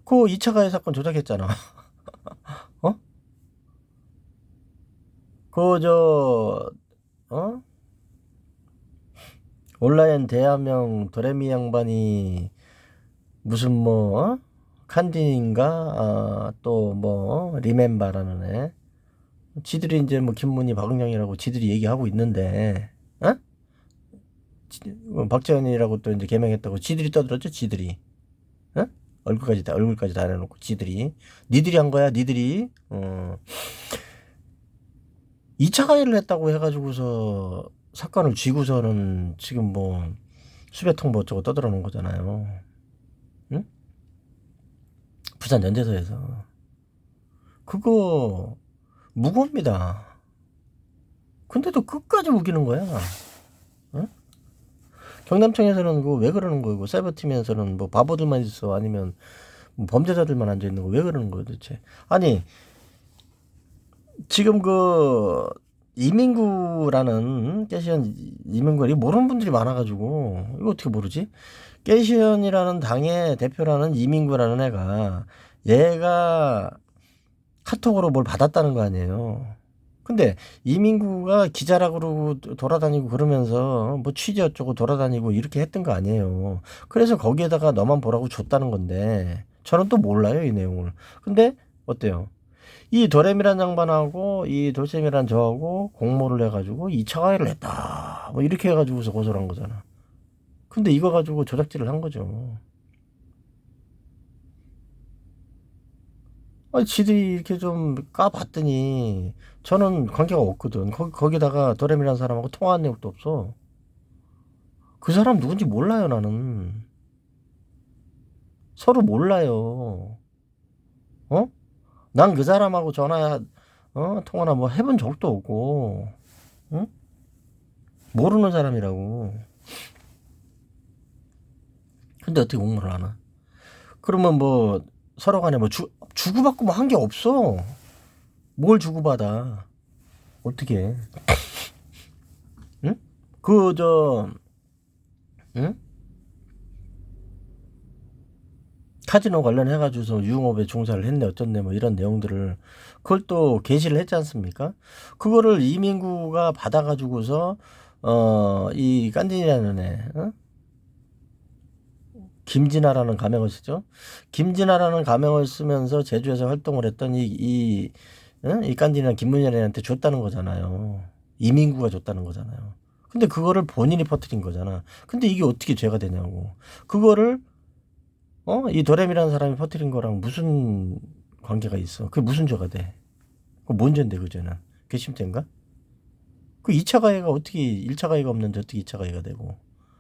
그 2차 가해 사건 조작했잖아. 어? 어? 온라인 대화명 도레미 양반이 무슨 뭐 칸딘인가 또 뭐 리멤바라는 애 지들이 이제 뭐 김문희 박은영이라고 지들이 얘기하고 있는데 박재현이라고 또 이제 개명했다고 지들이 떠들었죠 지들이. 얼굴까지 다 내놓고 지들이 니들이 한 거야 니들이 2차 가해를 했다고 해가지고서 사건을 쥐고서는 지금 뭐 수배통 뭐 어쩌고 떠들어놓은 거잖아요. 응? 부산 연재소에서 그거 무고입니다. 근데도 끝까지 우기는 거야. 응? 경남청에서는 그거 왜 그러는 거고 사이버팀에서는 뭐 바보들만 있어 아니면 뭐 범죄자들만 앉아 있는 거 왜 그러는 거야 도대체. 아니 지금 이민구라는 깨시현 이민구 이 모르는 분들이 많아가지고 이거 어떻게 모르지? 깨시현이라는 당의 대표라는 이민구라는 얘가 카톡으로 뭘 받았다는 거 아니에요. 근데 이민구가 기자라고 그러고 돌아다니고 그러면서 뭐 취재 어쩌고 돌아다니고 이렇게 했던 거 아니에요. 그래서 거기에다가 너만 보라고 줬다는 건데 저는 또 몰라요 이 내용을. 근데 어때요? 이 도레미란 양반하고 이 돌쌤이란 저하고 공모를 해가지고 2차 가해를 했다 뭐 이렇게 해가지고서 고소를 한 거잖아. 근데 이거 가지고 조작질을 한 거죠. 아니 지들이 이렇게 좀 까봤더니 저는 관계가 없거든. 거기다가 도레미란 사람하고 통화한 내용도 없어. 그 사람 누군지 몰라요 나는. 서로 몰라요. 난 그 사람하고 통화나 뭐 해본 적도 없고, 응? 모르는 사람이라고. 근데 어떻게 공모를 하나? 그러면 뭐 서로 간에 뭐 주고받고 뭐 한 게 없어. 뭘 주고받아? 어떻게? 응? 응? 카지노 관련해가지고서 유흥업에 종사를 했네 어쩐네 뭐 이런 내용들을 그걸 또 게시를 했지 않습니까? 그거를 이민구가 받아가지고서 이 깐진이라는 애, 김진아라는 가명을 쓰죠. 김진아라는 가명을 쓰면서 제주에서 활동을 했던 이 깐진이랑 김문현한테 줬다는 거잖아요. 이민구가 줬다는 거잖아요. 근데 그거를 본인이 퍼뜨린 거잖아. 근데 이게 어떻게 죄가 되냐고. 그거를 이 도렘이라는 사람이 퍼뜨린 거랑 무슨 관계가 있어? 그게 무슨 죄가 돼? 그 뭔 죄인데 그 죄는? 괘씸죄인가? 그 2차 가해가 어떻게 1차 가해가 없는데 어떻게 2차 가해가 되고?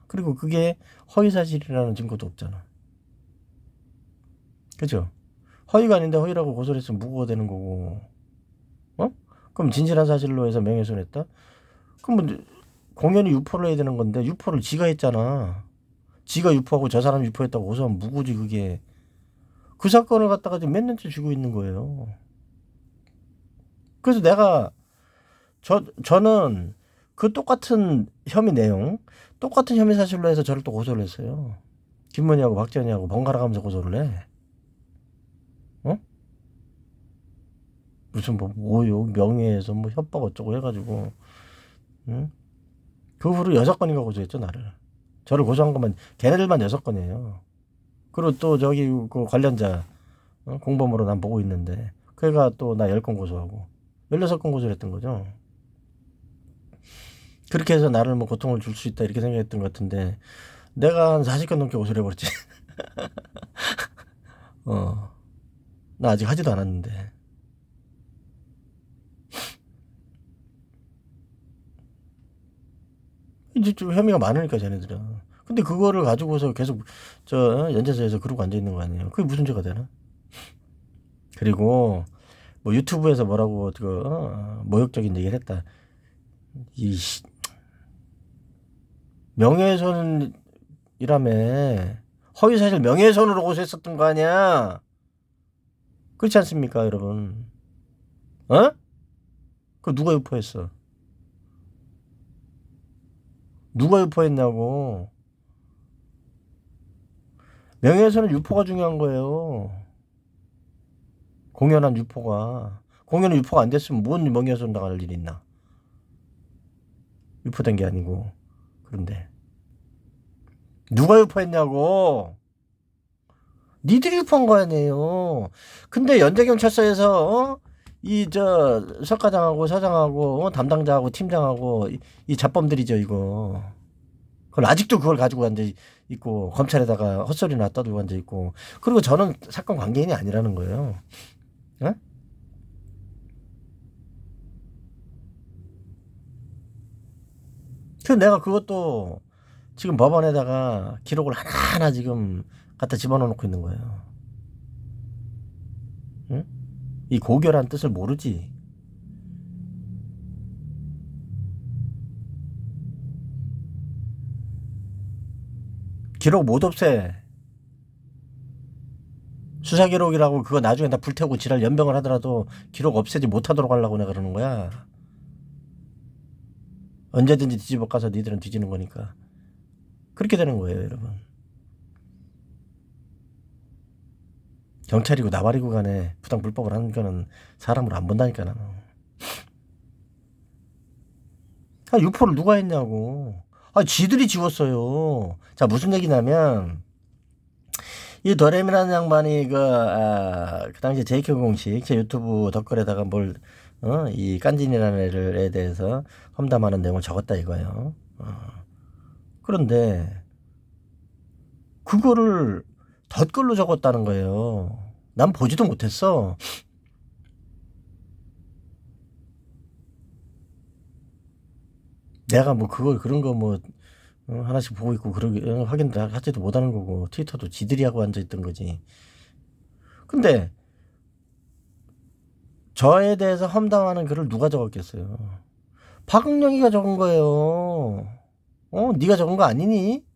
그리고 그게 허위사실이라는 증거도 없잖아. 그죠? 허위가 아닌데 허위라고 고소를 했으면 무고가 되는 거고. 그럼 진실한 사실로 해서 명예훼손했다? 그럼 뭐 공연히 유포를 해야 되는 건데 유포를 지가 했잖아. 지가 유포하고 저 사람 유포했다고 고소하면 무고지 그게. 그 사건을 갖다가 지금 몇 년째 쥐고 있는 거예요. 그래서 내가 저는 그 똑같은 혐의 내용, 똑같은 혐의 사실로 해서 저를 또 고소를 했어요. 김문희하고 박지현이하고 번갈아 가면서 고소를 해. 무슨 뭐 모욕, 명예훼손, 뭐 협박 어쩌고 해가지고, 응? 그 후로 6건인가 고소했죠 나를. 저를 고소한 것만 걔네들만 6건이에요. 그리고 또 저기 그 관련자 공범으로 난 보고 있는데 걔가 또 나 10건 고소하고 16건 고소를 했던 거죠. 그렇게 해서 나를 뭐 고통을 줄 수 있다 이렇게 생각했던 것 같은데 내가 한 40건 넘게 고소를 해버렸지. 나 아직 하지도 않았는데. 이제 좀 혐의가 많으니까 쟤네들은. 근데 그거를 가지고서 계속 연재소에서 그러고 앉아 있는 거 아니에요. 그게 무슨 죄가 되나? 그리고 뭐 유튜브에서 뭐라고 모욕적인 얘기를 했다. 이 명예훼손이라며 허위사실 명예훼손으로 고소했었던 거 아니야? 그렇지 않습니까, 여러분? 그 누가 유포했어? 누가 유포했냐고? 명예훼손은 유포가 중요한 거예요. 공연한 유포가. 공연은 유포가 안 됐으면 뭔 명예훼손 당할 일이 있나? 유포된 게 아니고. 그런데 누가 유포했냐고? 니들이 유포한 거 아니에요. 근데 연대경찰서에서 석과장하고 서장하고 담당자하고 팀장하고 이 잡범들이죠 이거. 그걸 아직도 그걸 가지고 앉아 있고 검찰에다가 헛소리나 떠들고 앉아 있고. 그리고 저는 사건 관계인이 아니라는 거예요. 예? 그 내가 그것도 지금 법원에다가 기록을 하나하나 지금 갖다 집어넣어 놓고 있는 거예요. 응? 이 고결한 뜻을 모르지. 기록 못 없애. 수사 기록이라고 그거 나중에 다 불태우고 지랄 연병을 하더라도 기록 없애지 못하도록 하려고 내가 그러는 거야. 언제든지 뒤집어 까서 니들은 뒤지는 거니까. 그렇게 되는 거예요, 여러분. 경찰이고 나발이고 간에 부당 불법을 하는 거는 사람으로 안 본다니까 나는. 유포를 누가 했냐고. 지들이 지웠어요. 자, 무슨 얘기냐면 이 도레미라는 양반이 그 당시에 JK 공식 제 유튜브 댓글에다가 이 깐진이라는 애에 대해서 험담하는 내용을 적었다 이거예요. 그런데 그거를 덧글로 적었다는 거예요. 난 보지도 못했어. 내가 뭐 그런 거 하나씩 보고 있고 확인도 하지도 못하는 거고 트위터도 지들이 하고 앉아 있던 거지. 근데 저에 대해서 험담하는 글을 누가 적었겠어요? 박은영이가 적은 거예요. 네가 적은 거 아니니?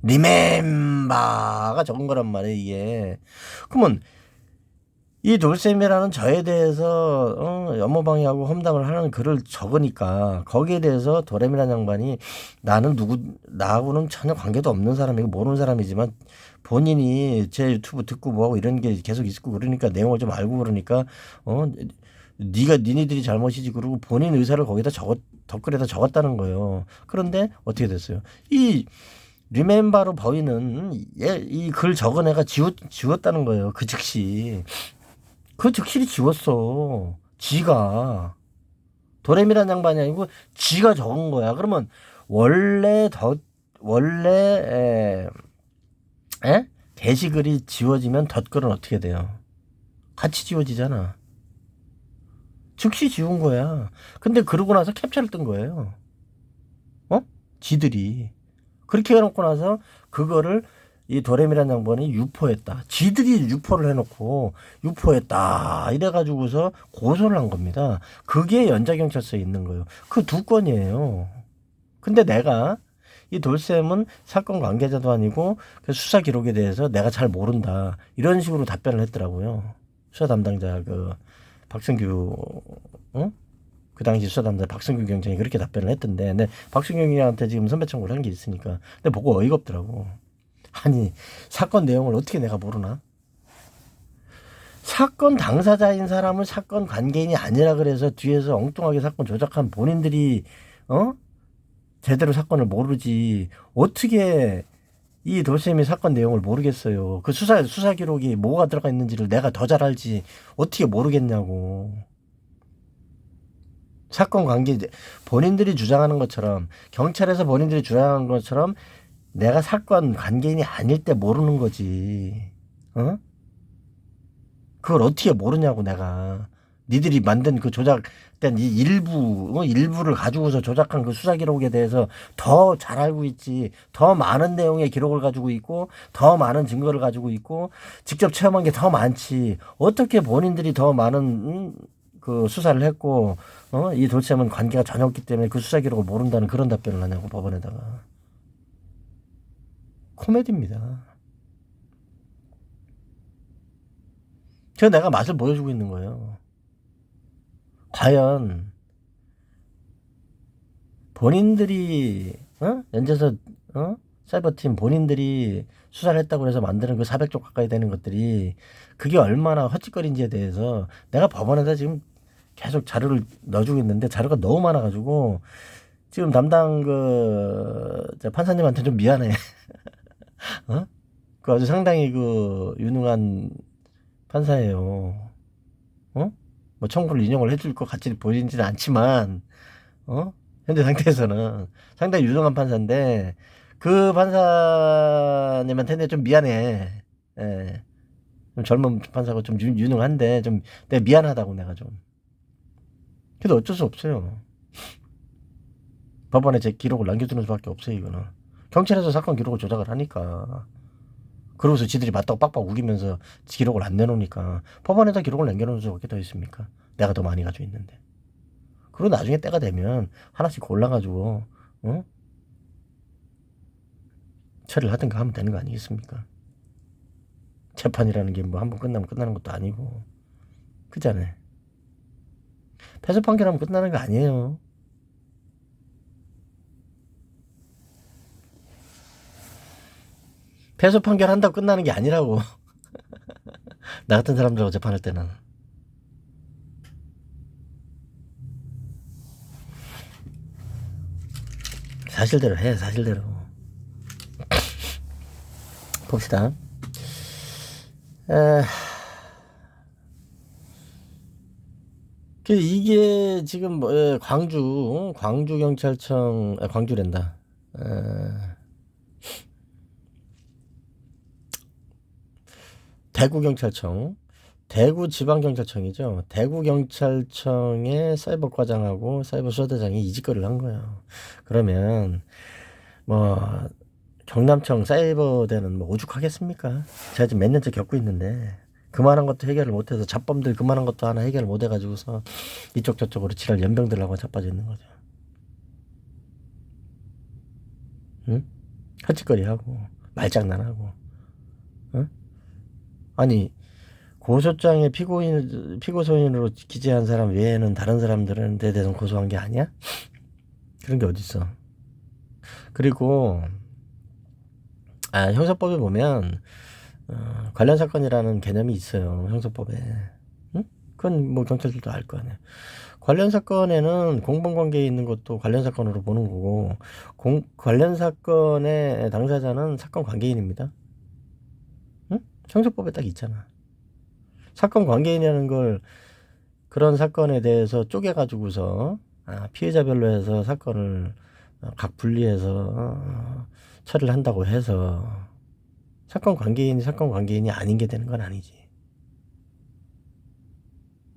리멤버가 적은 거란 말이에요 이게. 그러면 이 돌쌤이라는 저에 대해서 업무방해하고 험담을 하는 글을 적으니까 거기에 대해서 도레미라는 양반이 나는 나하고는 전혀 관계도 없는 사람이고 모르는 사람이지만 본인이 제 유튜브 듣고 뭐하고 이런 게 계속 있고 그러니까 내용을 좀 알고 그러니까 니네들이 잘못이지 그러고 본인 의사를 거기다 댓글에다 적었다는 거예요. 그런데 어떻게 됐어요? 이 리멤버로 보이는 이 글 적은 애가 지웠다는 거예요. 그 즉시. 그 즉시 지웠어. 지가. 도레미란 양반이 아니고 지가 적은 거야. 그러면 원래 게시글이 지워지면 덧글은 어떻게 돼요? 같이 지워지잖아. 즉시 지운 거야. 근데 그러고 나서 캡처를 뜬 거예요. 지들이. 그렇게 해놓고 나서 그거를 이 도레미란 양반이 유포했다. 지들이 유포를 해놓고 유포했다. 이래가지고서 고소를 한 겁니다. 그게 연자경찰서에 있는 거예요. 그 두 건이에요. 근데 내가 이 돌쌤은 사건 관계자도 아니고 그 수사 기록에 대해서 내가 잘 모른다. 이런 식으로 답변을 했더라고요. 수사 담당자 그 박승규, 그 당시 수사 담당자 박승규 경장이 그렇게 답변을 했던데, 근데 박승규 경장한테 지금 선배 청구를 한 게 있으니까. 근데 보고 어이가 없더라고. 아니, 사건 내용을 어떻게 내가 모르나? 사건 당사자인 사람은 사건 관계인이 아니라 그래서 뒤에서 엉뚱하게 사건 조작한 본인들이 제대로 사건을 모르지 어떻게 이 돌쌤이 사건 내용을 모르겠어요. 그 수사 기록이 뭐가 들어가 있는지를 내가 더 잘 알지 어떻게 모르겠냐고. 사건 관계 본인들이 주장하는 것처럼 경찰에서 본인들이 주장하는 것처럼 내가 사건 관계인이 아닐 때 모르는 거지. 그걸 어떻게 모르냐고 내가. 니들이 만든 그 조작된 이 일부를 가지고서 조작한 그 수사 기록에 대해서 더 잘 알고 있지. 더 많은 내용의 기록을 가지고 있고 더 많은 증거를 가지고 있고 직접 체험한 게 더 많지. 어떻게 본인들이 더 많은 그 수사를 했고 이 돌쌤은 관계가 전혀 없기 때문에 그 수사 기록을 모른다는 그런 답변을 하냐고 법원에다가. 코미디입니다. 그래서 내가 맛을 보여주고 있는 거예요. 과연 본인들이 연재서 사이버팀 본인들이 수사를 했다고 해서 만드는 그 400조 가까이 되는 것들이 그게 얼마나 헛짓거리인지에 대해서 내가 법원에다 지금 계속 자료를 넣어주고 있는데 자료가 너무 많아가지고 지금 담당 그 판사님한테 좀 미안해. 그 아주 상당히 그 유능한 판사예요. 뭐 청구를 인용을 해줄 것 같이 보이지는 않지만 현재 상태에서는 상당히 유능한 판사인데 그 판사님한테 좀 미안해. 예. 좀 젊은 판사고 좀 유능한데 좀 내가 미안하다고 내가 좀. 그래도 어쩔 수 없어요. 법원에 제 기록을 남겨두는 수밖에 없어요 이거는. 경찰에서 사건 기록을 조작을 하니까. 그러고서 지들이 맞다고 빡빡 우기면서 기록을 안 내놓으니까 법원에다 기록을 남겨놓을 수밖에 더 있습니까? 내가 더 많이 가지고 있는데. 그리고 나중에 때가 되면 하나씩 골라가지고 처리를 하든가 하면 되는 거 아니겠습니까? 재판이라는 게 뭐 한 번 끝나면 끝나는 것도 아니고 그잖아요. 패소 판결하면 끝나는 거 아니에요. 패소 판결한다고 끝나는 게 아니라고. 나 같은 사람들하고 재판할 때는. 사실대로 해, 사실대로. 봅시다. 이게 지금 뭐, 광주경찰청, 광주랜다. 대구경찰청, 대구지방경찰청이죠. 대구경찰청의 사이버과장하고 사이버수사대장이 이 짓거리를 한 거예요. 그러면 뭐 경남청 사이버대는 뭐 오죽하겠습니까? 제가 지금 몇 년째 겪고 있는데 그만한 것도 해결을 못해서 잡범들 그만한 것도 하나 해결을 못해가지고서 이쪽 저쪽으로 지랄 연병들하고 자빠져 있는 거죠. 응? 헛짓거리하고 말장난하고. 응? 아니 고소장에 피고소인으로 기재한 사람 외에는 다른 사람들한테 대해서 고소한 게 아니야? 그런 게 어딨어. 그리고 형사법에 보면 관련 사건이라는 개념이 있어요. 형사법에. 응? 그건 뭐 경찰들도 알 거 아니야. 관련 사건에는 공범관계에 있는 것도 관련 사건으로 보는 거고, 관련 사건의 당사자는 사건 관계인입니다. 응? 형사법에 딱 있잖아. 사건 관계인이라는 걸 그런 사건에 대해서 쪼개가지고서 피해자별로 해서 사건을 각 분리해서 처리를 한다고 해서 사건 관계인이 아닌 게 되는 건 아니지.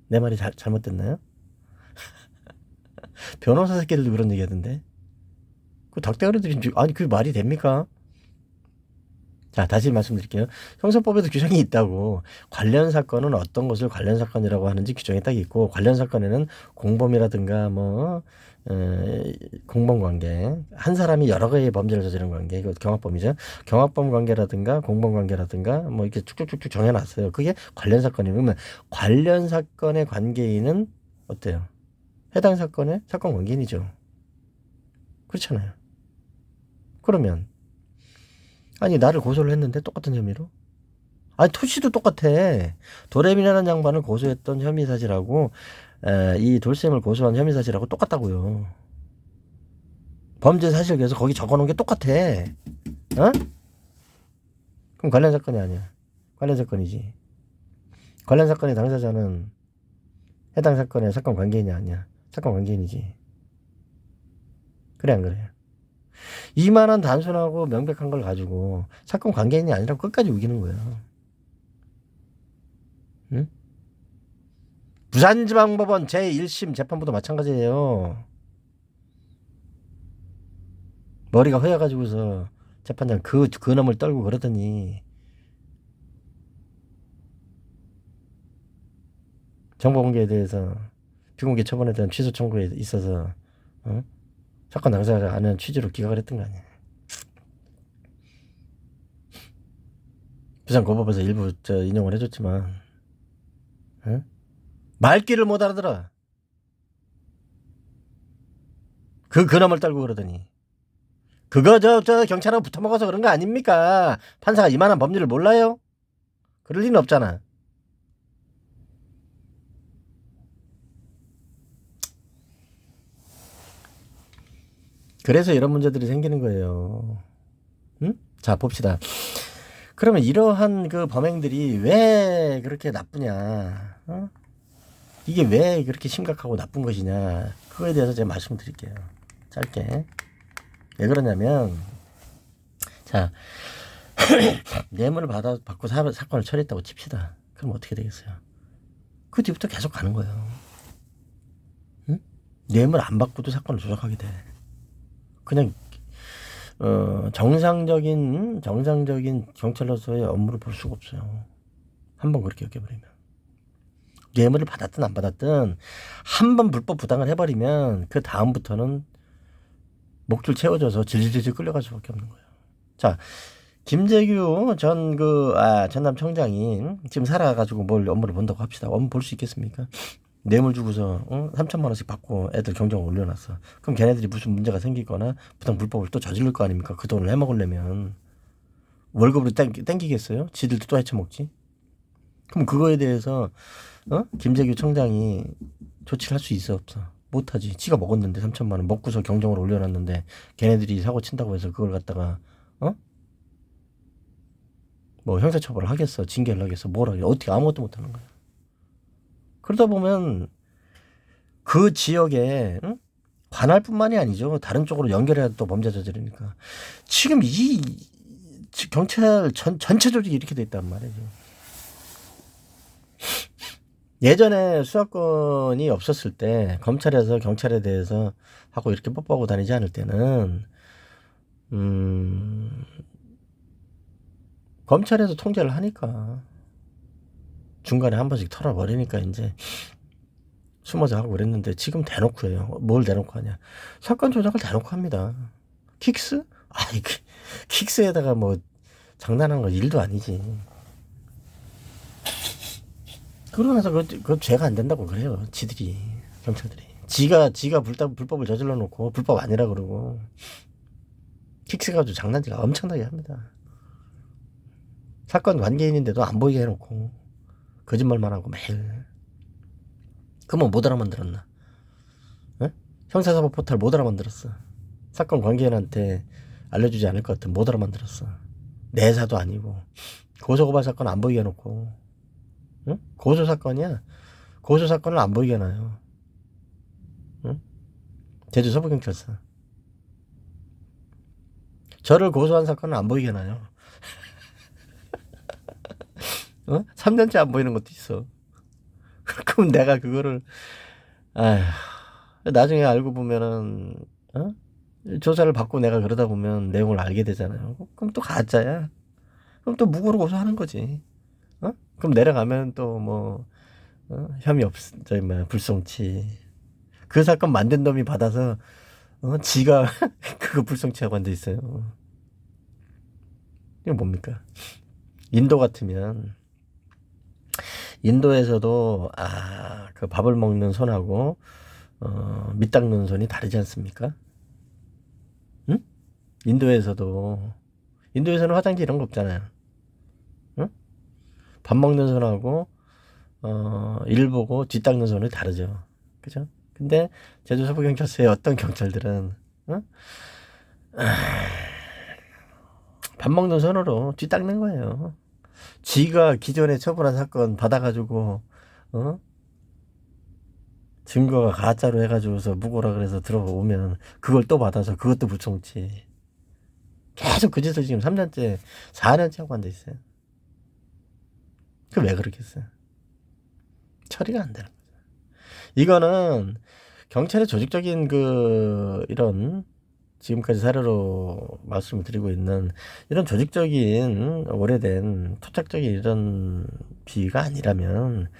내 말이 잘못됐나요? 변호사 새끼들도 그런 얘기 하던데. 그 닭대가리들이, 아니, 그게 말이 됩니까? 자, 다시 말씀드릴게요. 형사법에도 규정이 있다고. 관련 사건은 어떤 것을 관련 사건이라고 하는지 규정이 딱 있고, 관련 사건에는 공범이라든가, 공범 관계, 한 사람이 여러 개의 범죄를 저지른 관계, 이거 경합범이죠. 경합범 관계라든가, 공범 관계라든가, 이렇게 쭉쭉쭉쭉 정해놨어요. 그게 관련 사건이에요. 그러면 관련 사건의 관계인은 어때요? 해당 사건의 사건 관계인이죠. 그렇잖아요. 그러면 아니 나를 고소를 했는데 똑같은 혐의로? 아니 토시도 똑같아. 도레미라는 양반을 고소했던 혐의 사실하고 이 돌쌤을 고소한 혐의 사실하고 똑같다고요. 범죄 사실에서 거기 적어놓은 게 똑같아. 어? 그럼 관련 사건이 아니야. 관련 사건이지. 관련 사건의 당사자는 해당 사건의 사건 관계인이 아니야. 사건 관계인이지. 그래 안 그래? 이만한 단순하고 명백한 걸 가지고 사건 관계인이 아니라고 끝까지 우기는 거예요. 응? 부산지방법원 제1심 재판부도 마찬가지예요. 머리가 허여가지고서 재판장 그놈을 떨고 그러더니 정보공개에 대해서 비공개 처분에 대한 취소 청구에 있어서 사건 당사자가 아는 취지로 기각을 했던 거 아니야. 부산고법에서 일부 인용을 해줬지만 말귀를 못 알아들어. 그놈을 떨고 그러더니 그거 경찰하고 붙어먹어서 그런 거 아닙니까? 판사가 이만한 법률을 몰라요? 그럴 리는 없잖아. 그래서 이런 문제들이 생기는 거예요. 응? 자 봅시다. 그러면 이러한 그 범행들이 왜 그렇게 나쁘냐? 이게 왜 그렇게 심각하고 나쁜 것이냐? 그거에 대해서 제가 말씀드릴게요. 짧게. 왜 그러냐면, 자, 뇌물을 받고 사건을 처리했다고 칩시다. 그럼 어떻게 되겠어요? 그 뒤부터 계속 가는 거예요. 응? 뇌물 안 받고도 사건을 조작하게 돼. 그냥 정상적인 경찰로서의 업무를 볼 수가 없어요. 한번 그렇게 여겨버리면. 뇌물을 받았든 안 받았든 한 번 불법 부당을 해버리면 그 다음부터는 목줄 채워져서 질질질 끌려갈 수밖에 없는 거예요. 자, 김재규 전남청장이 지금 살아가지고 뭘 업무를 본다고 합시다. 업무 볼 수 있겠습니까? 뇌물 주고서 3천만 원씩 받고 애들 경정을 올려놨어. 그럼 걔네들이 무슨 문제가 생기거나 부당 불법을 또 저지를 거 아닙니까? 그 돈을 해먹으려면 월급으로 땡기겠어요? 지들도 또 헤쳐먹지. 그럼 그거에 대해서 김재규 청장이 조치를 할 수 있어 없어? 못하지. 지가 먹었는데 3천만 원 먹고서 경정을 올려놨는데 걔네들이 사고 친다고 해서 그걸 갖다가 뭐 형사처벌을 하겠어? 징계를 하겠어? 뭘 하겠어? 어떻게 아무것도 못하는 거야. 그러다 보면 그 지역에 관할뿐만이 아니죠. 다른 쪽으로 연결해야 또 범죄 저지르니까. 지금 이 경찰 전체 조직이 이렇게 돼 있단 말이죠. 예전에 수사권이 없었을 때 검찰에서 경찰에 대해서 하고 이렇게 뽀뽀하고 다니지 않을 때는 검찰에서 통제를 하니까 중간에 한 번씩 털어버리니까 이제 숨어서 하고 그랬는데 지금 대놓고 해요. 뭘 대놓고 하냐. 사건 조작을 대놓고 합니다. 킥스? 아이 킥스에다가 뭐 장난한 거 일도 아니지. 그러고 나서 그건 죄가 안 된다고 그래요. 지들이, 경찰들이. 지가 불법을 저질러 놓고 불법 아니라 그러고 킥스 가지고 장난질 엄청나게 합니다. 사건 관계인인데도 안 보이게 해놓고 거짓말만 하고 매일. 그러면 못 알아만들었나? 에? 형사사법 포탈 못 알아만들었어. 사건 관계인한테 알려주지 않을 것 같은 못 알아만들었어. 내사도 아니고 고소고발 사건 안 보이게 해놓고, 응? 고소 사건이야. 고소 사건을 안 보이게 해놔요. 응? 제주 서부경찰서. 저를 고소한 사건은 안 보이게 해놔요. 3년째 안 보이는 것도 있어. 그럼 내가 그거를, 아휴, 나중에 알고 보면은, 조사를 받고 내가 그러다 보면 내용을 알게 되잖아요. 그럼 또 가짜야. 그럼 또 무고로 고소하는 거지. 그럼 내려가면 또 뭐, 혐의 불송치. 그 사건 만든 놈이 받아서, 지가 그거 불송치하고 앉아 있어요. 이거 뭡니까? 인도 같으면, 인도에서도, 그 밥을 먹는 손하고, 밑 닦는 손이 다르지 않습니까? 응? 인도에서는 화장지 이런 거 없잖아요. 응? 밥 먹는 손하고, 일 보고 뒤 닦는 손이 다르죠. 그죠? 근데, 제주 서부경찰서의 어떤 경찰들은, 밥 먹는 손으로 뒤 닦는 거예요. 지가 기존에 처분한 사건 받아가지고, 어? 증거가 가짜로 해가지고서 무고라 그래서 들어오면 그걸 또 받아서 그것도 불송치. 계속 그 짓을 지금 3년째, 4년째 하고 앉아 있어요. 그 왜 그렇겠어요? 처리가 안 되는 거죠. 이거는 경찰의 조직적인 이런 지금까지 사례로 말씀을 드리고 있는 이런 조직적인 오래된 토착적인 이런 비위가 아니라면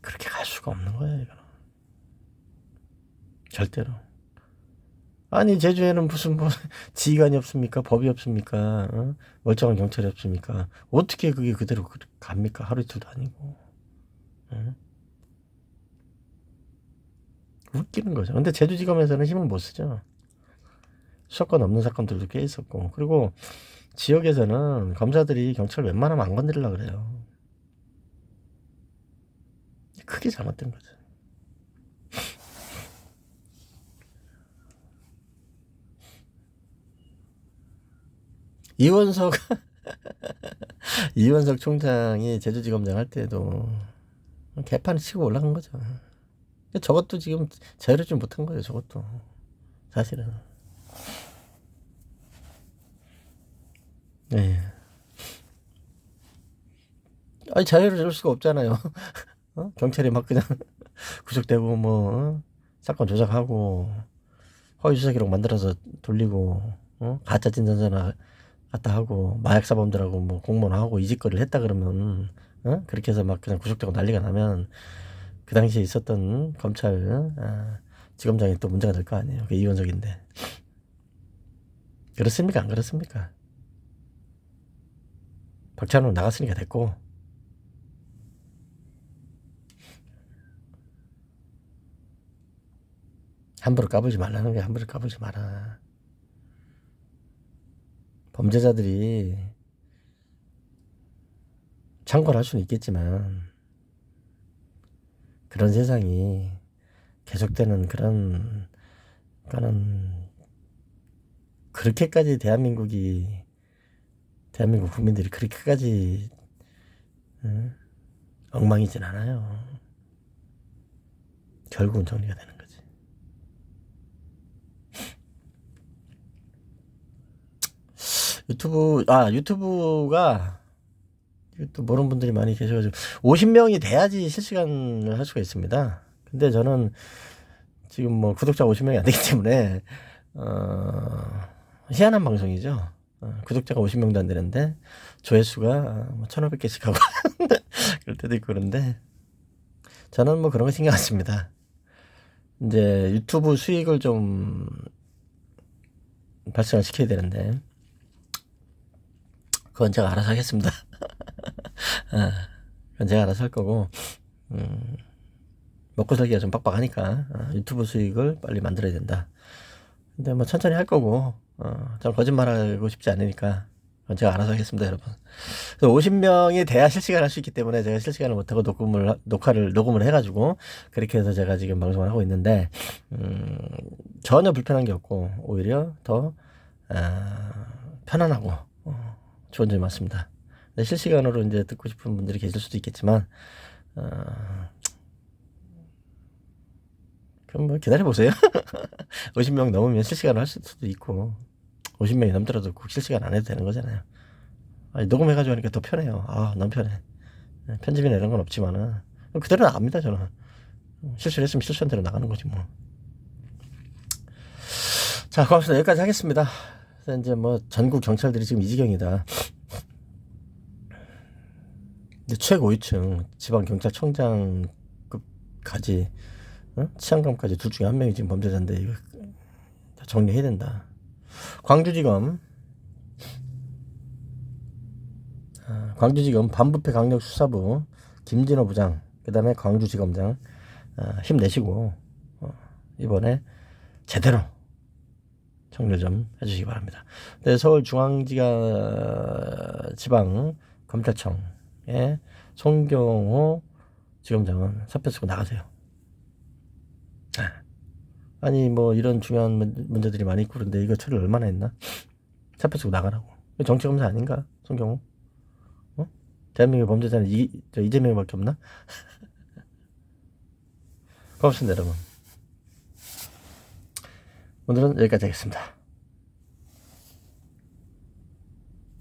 그렇게 갈 수가 없는 거예요, 이거는. 절대로. 아니, 제주에는 무슨 지휘관이 없습니까? 법이 없습니까? 멀쩡한 경찰이 없습니까? 어떻게 그게 그대로 갑니까? 하루 이틀도 아니고. 웃기는 거죠. 근데 제주지검에서는 힘을 못 쓰죠. 수사권 없는 사건들도 꽤 있었고. 그리고 지역에서는 검사들이 경찰 웬만하면 안 건드리려고 그래요. 크게 잘못된 거죠. 이원석 이원석 총장이 제주지검장 할 때도 개판을 치고 올라간 거죠. 저것도 지금 자유롭지 못한 거예요. 저것도 사실은. 네. 아니, 자유를 줄 수가 없잖아요. 경찰이 막 그냥 구속되고 사건 조작하고 허위 수사 기록 만들어서 돌리고 가짜 진단서나 갖다 하고 마약 사범들하고 뭐 공모하고 이 짓거리를 했다 그러면 그렇게 해서 막 그냥 구속되고 난리가 나면 그 당시에 있었던 검찰 지검장이 또 문제가 될 거 아니에요. 그 이원석인데. 그렇습니까? 안 그렇습니까? 박찬호 나갔으니까 됐고. 함부로 까불지 말라는 게 함부로 까불지 마라. 범죄자들이 창궐할 수는 있겠지만 그런 세상이 계속되는 그러니까는 그렇게까지 대한민국 국민들이 그렇게까지 엉망이진 않아요. 결국은 정리가 되는 거지. 유튜브가 또 모르는 분들이 많이 계셔가지고 50명이 돼야지 실시간을 할 수가 있습니다. 근데 저는 지금 뭐 구독자 50명이 안 되기 때문에 희한한 방송이죠. 구독자가 50명도 안 되는데 조회수가 1,500개씩 하고 그럴 때도 있고 그런데 저는 뭐 그런 거 신경 안 씁니다. 이제 유튜브 수익을 좀 발생을 시켜야 되는데 그건 제가 알아서 하겠습니다. 그건 제가 알아서 할 거고 먹고 살기가 좀 빡빡하니까 유튜브 수익을 빨리 만들어야 된다. 근데 뭐 천천히 할 거고 전 거짓말하고 싶지 않으니까 그건 제가 알아서 하겠습니다, 여러분. 그래서 50명이 돼야 실시간 할 수 있기 때문에 제가 실시간을 못하고 녹음을 해가지고 그렇게 해서 제가 지금 방송을 하고 있는데 전혀 불편한 게 없고 오히려 더 편안하고 좋은 점이 많습니다. 근데 실시간으로 이제 듣고 싶은 분들이 계실 수도 있겠지만 그럼 뭐 기다려보세요. 50명 넘으면 실시간을 할 수도 있고 50명이 넘더라도 꼭 실시간 안 해도 되는 거잖아요. 아니, 녹음해가지고 하니까 더 편해요. 너무 편해. 편집이나 이런 건 없지만은 그대로 나갑니다, 저는. 실수를 했으면 실수한 대로 나가는 거지 뭐. 자, 고맙습니다. 여기까지 하겠습니다. 그래서 이제 뭐 전국 경찰들이 지금 이 지경이다. 이제 최고 2층 지방경찰청장급까지 치안감까지 둘 중에 한 명이 지금 범죄자인데 이거 다 정리해야 된다. 광주지검 반부패 강력수사부 김진호 부장, 그 다음에 광주지검장 힘내시고 이번에 제대로 정리 좀 해주시기 바랍니다. 네, 서울중앙지방검찰청의 송경호 지검장은 사표 쓰고 나가세요. 아니 뭐 이런 중요한 문제들이 많이 있고 그런데 이거 처리를 얼마나 했나? 사표 쓰고 나가라고. 정치검사 아닌가? 송경호? 대한민국 범죄자는 이재명밖에 없나? 고맙습니다, 여러분. 오늘은 여기까지 하겠습니다.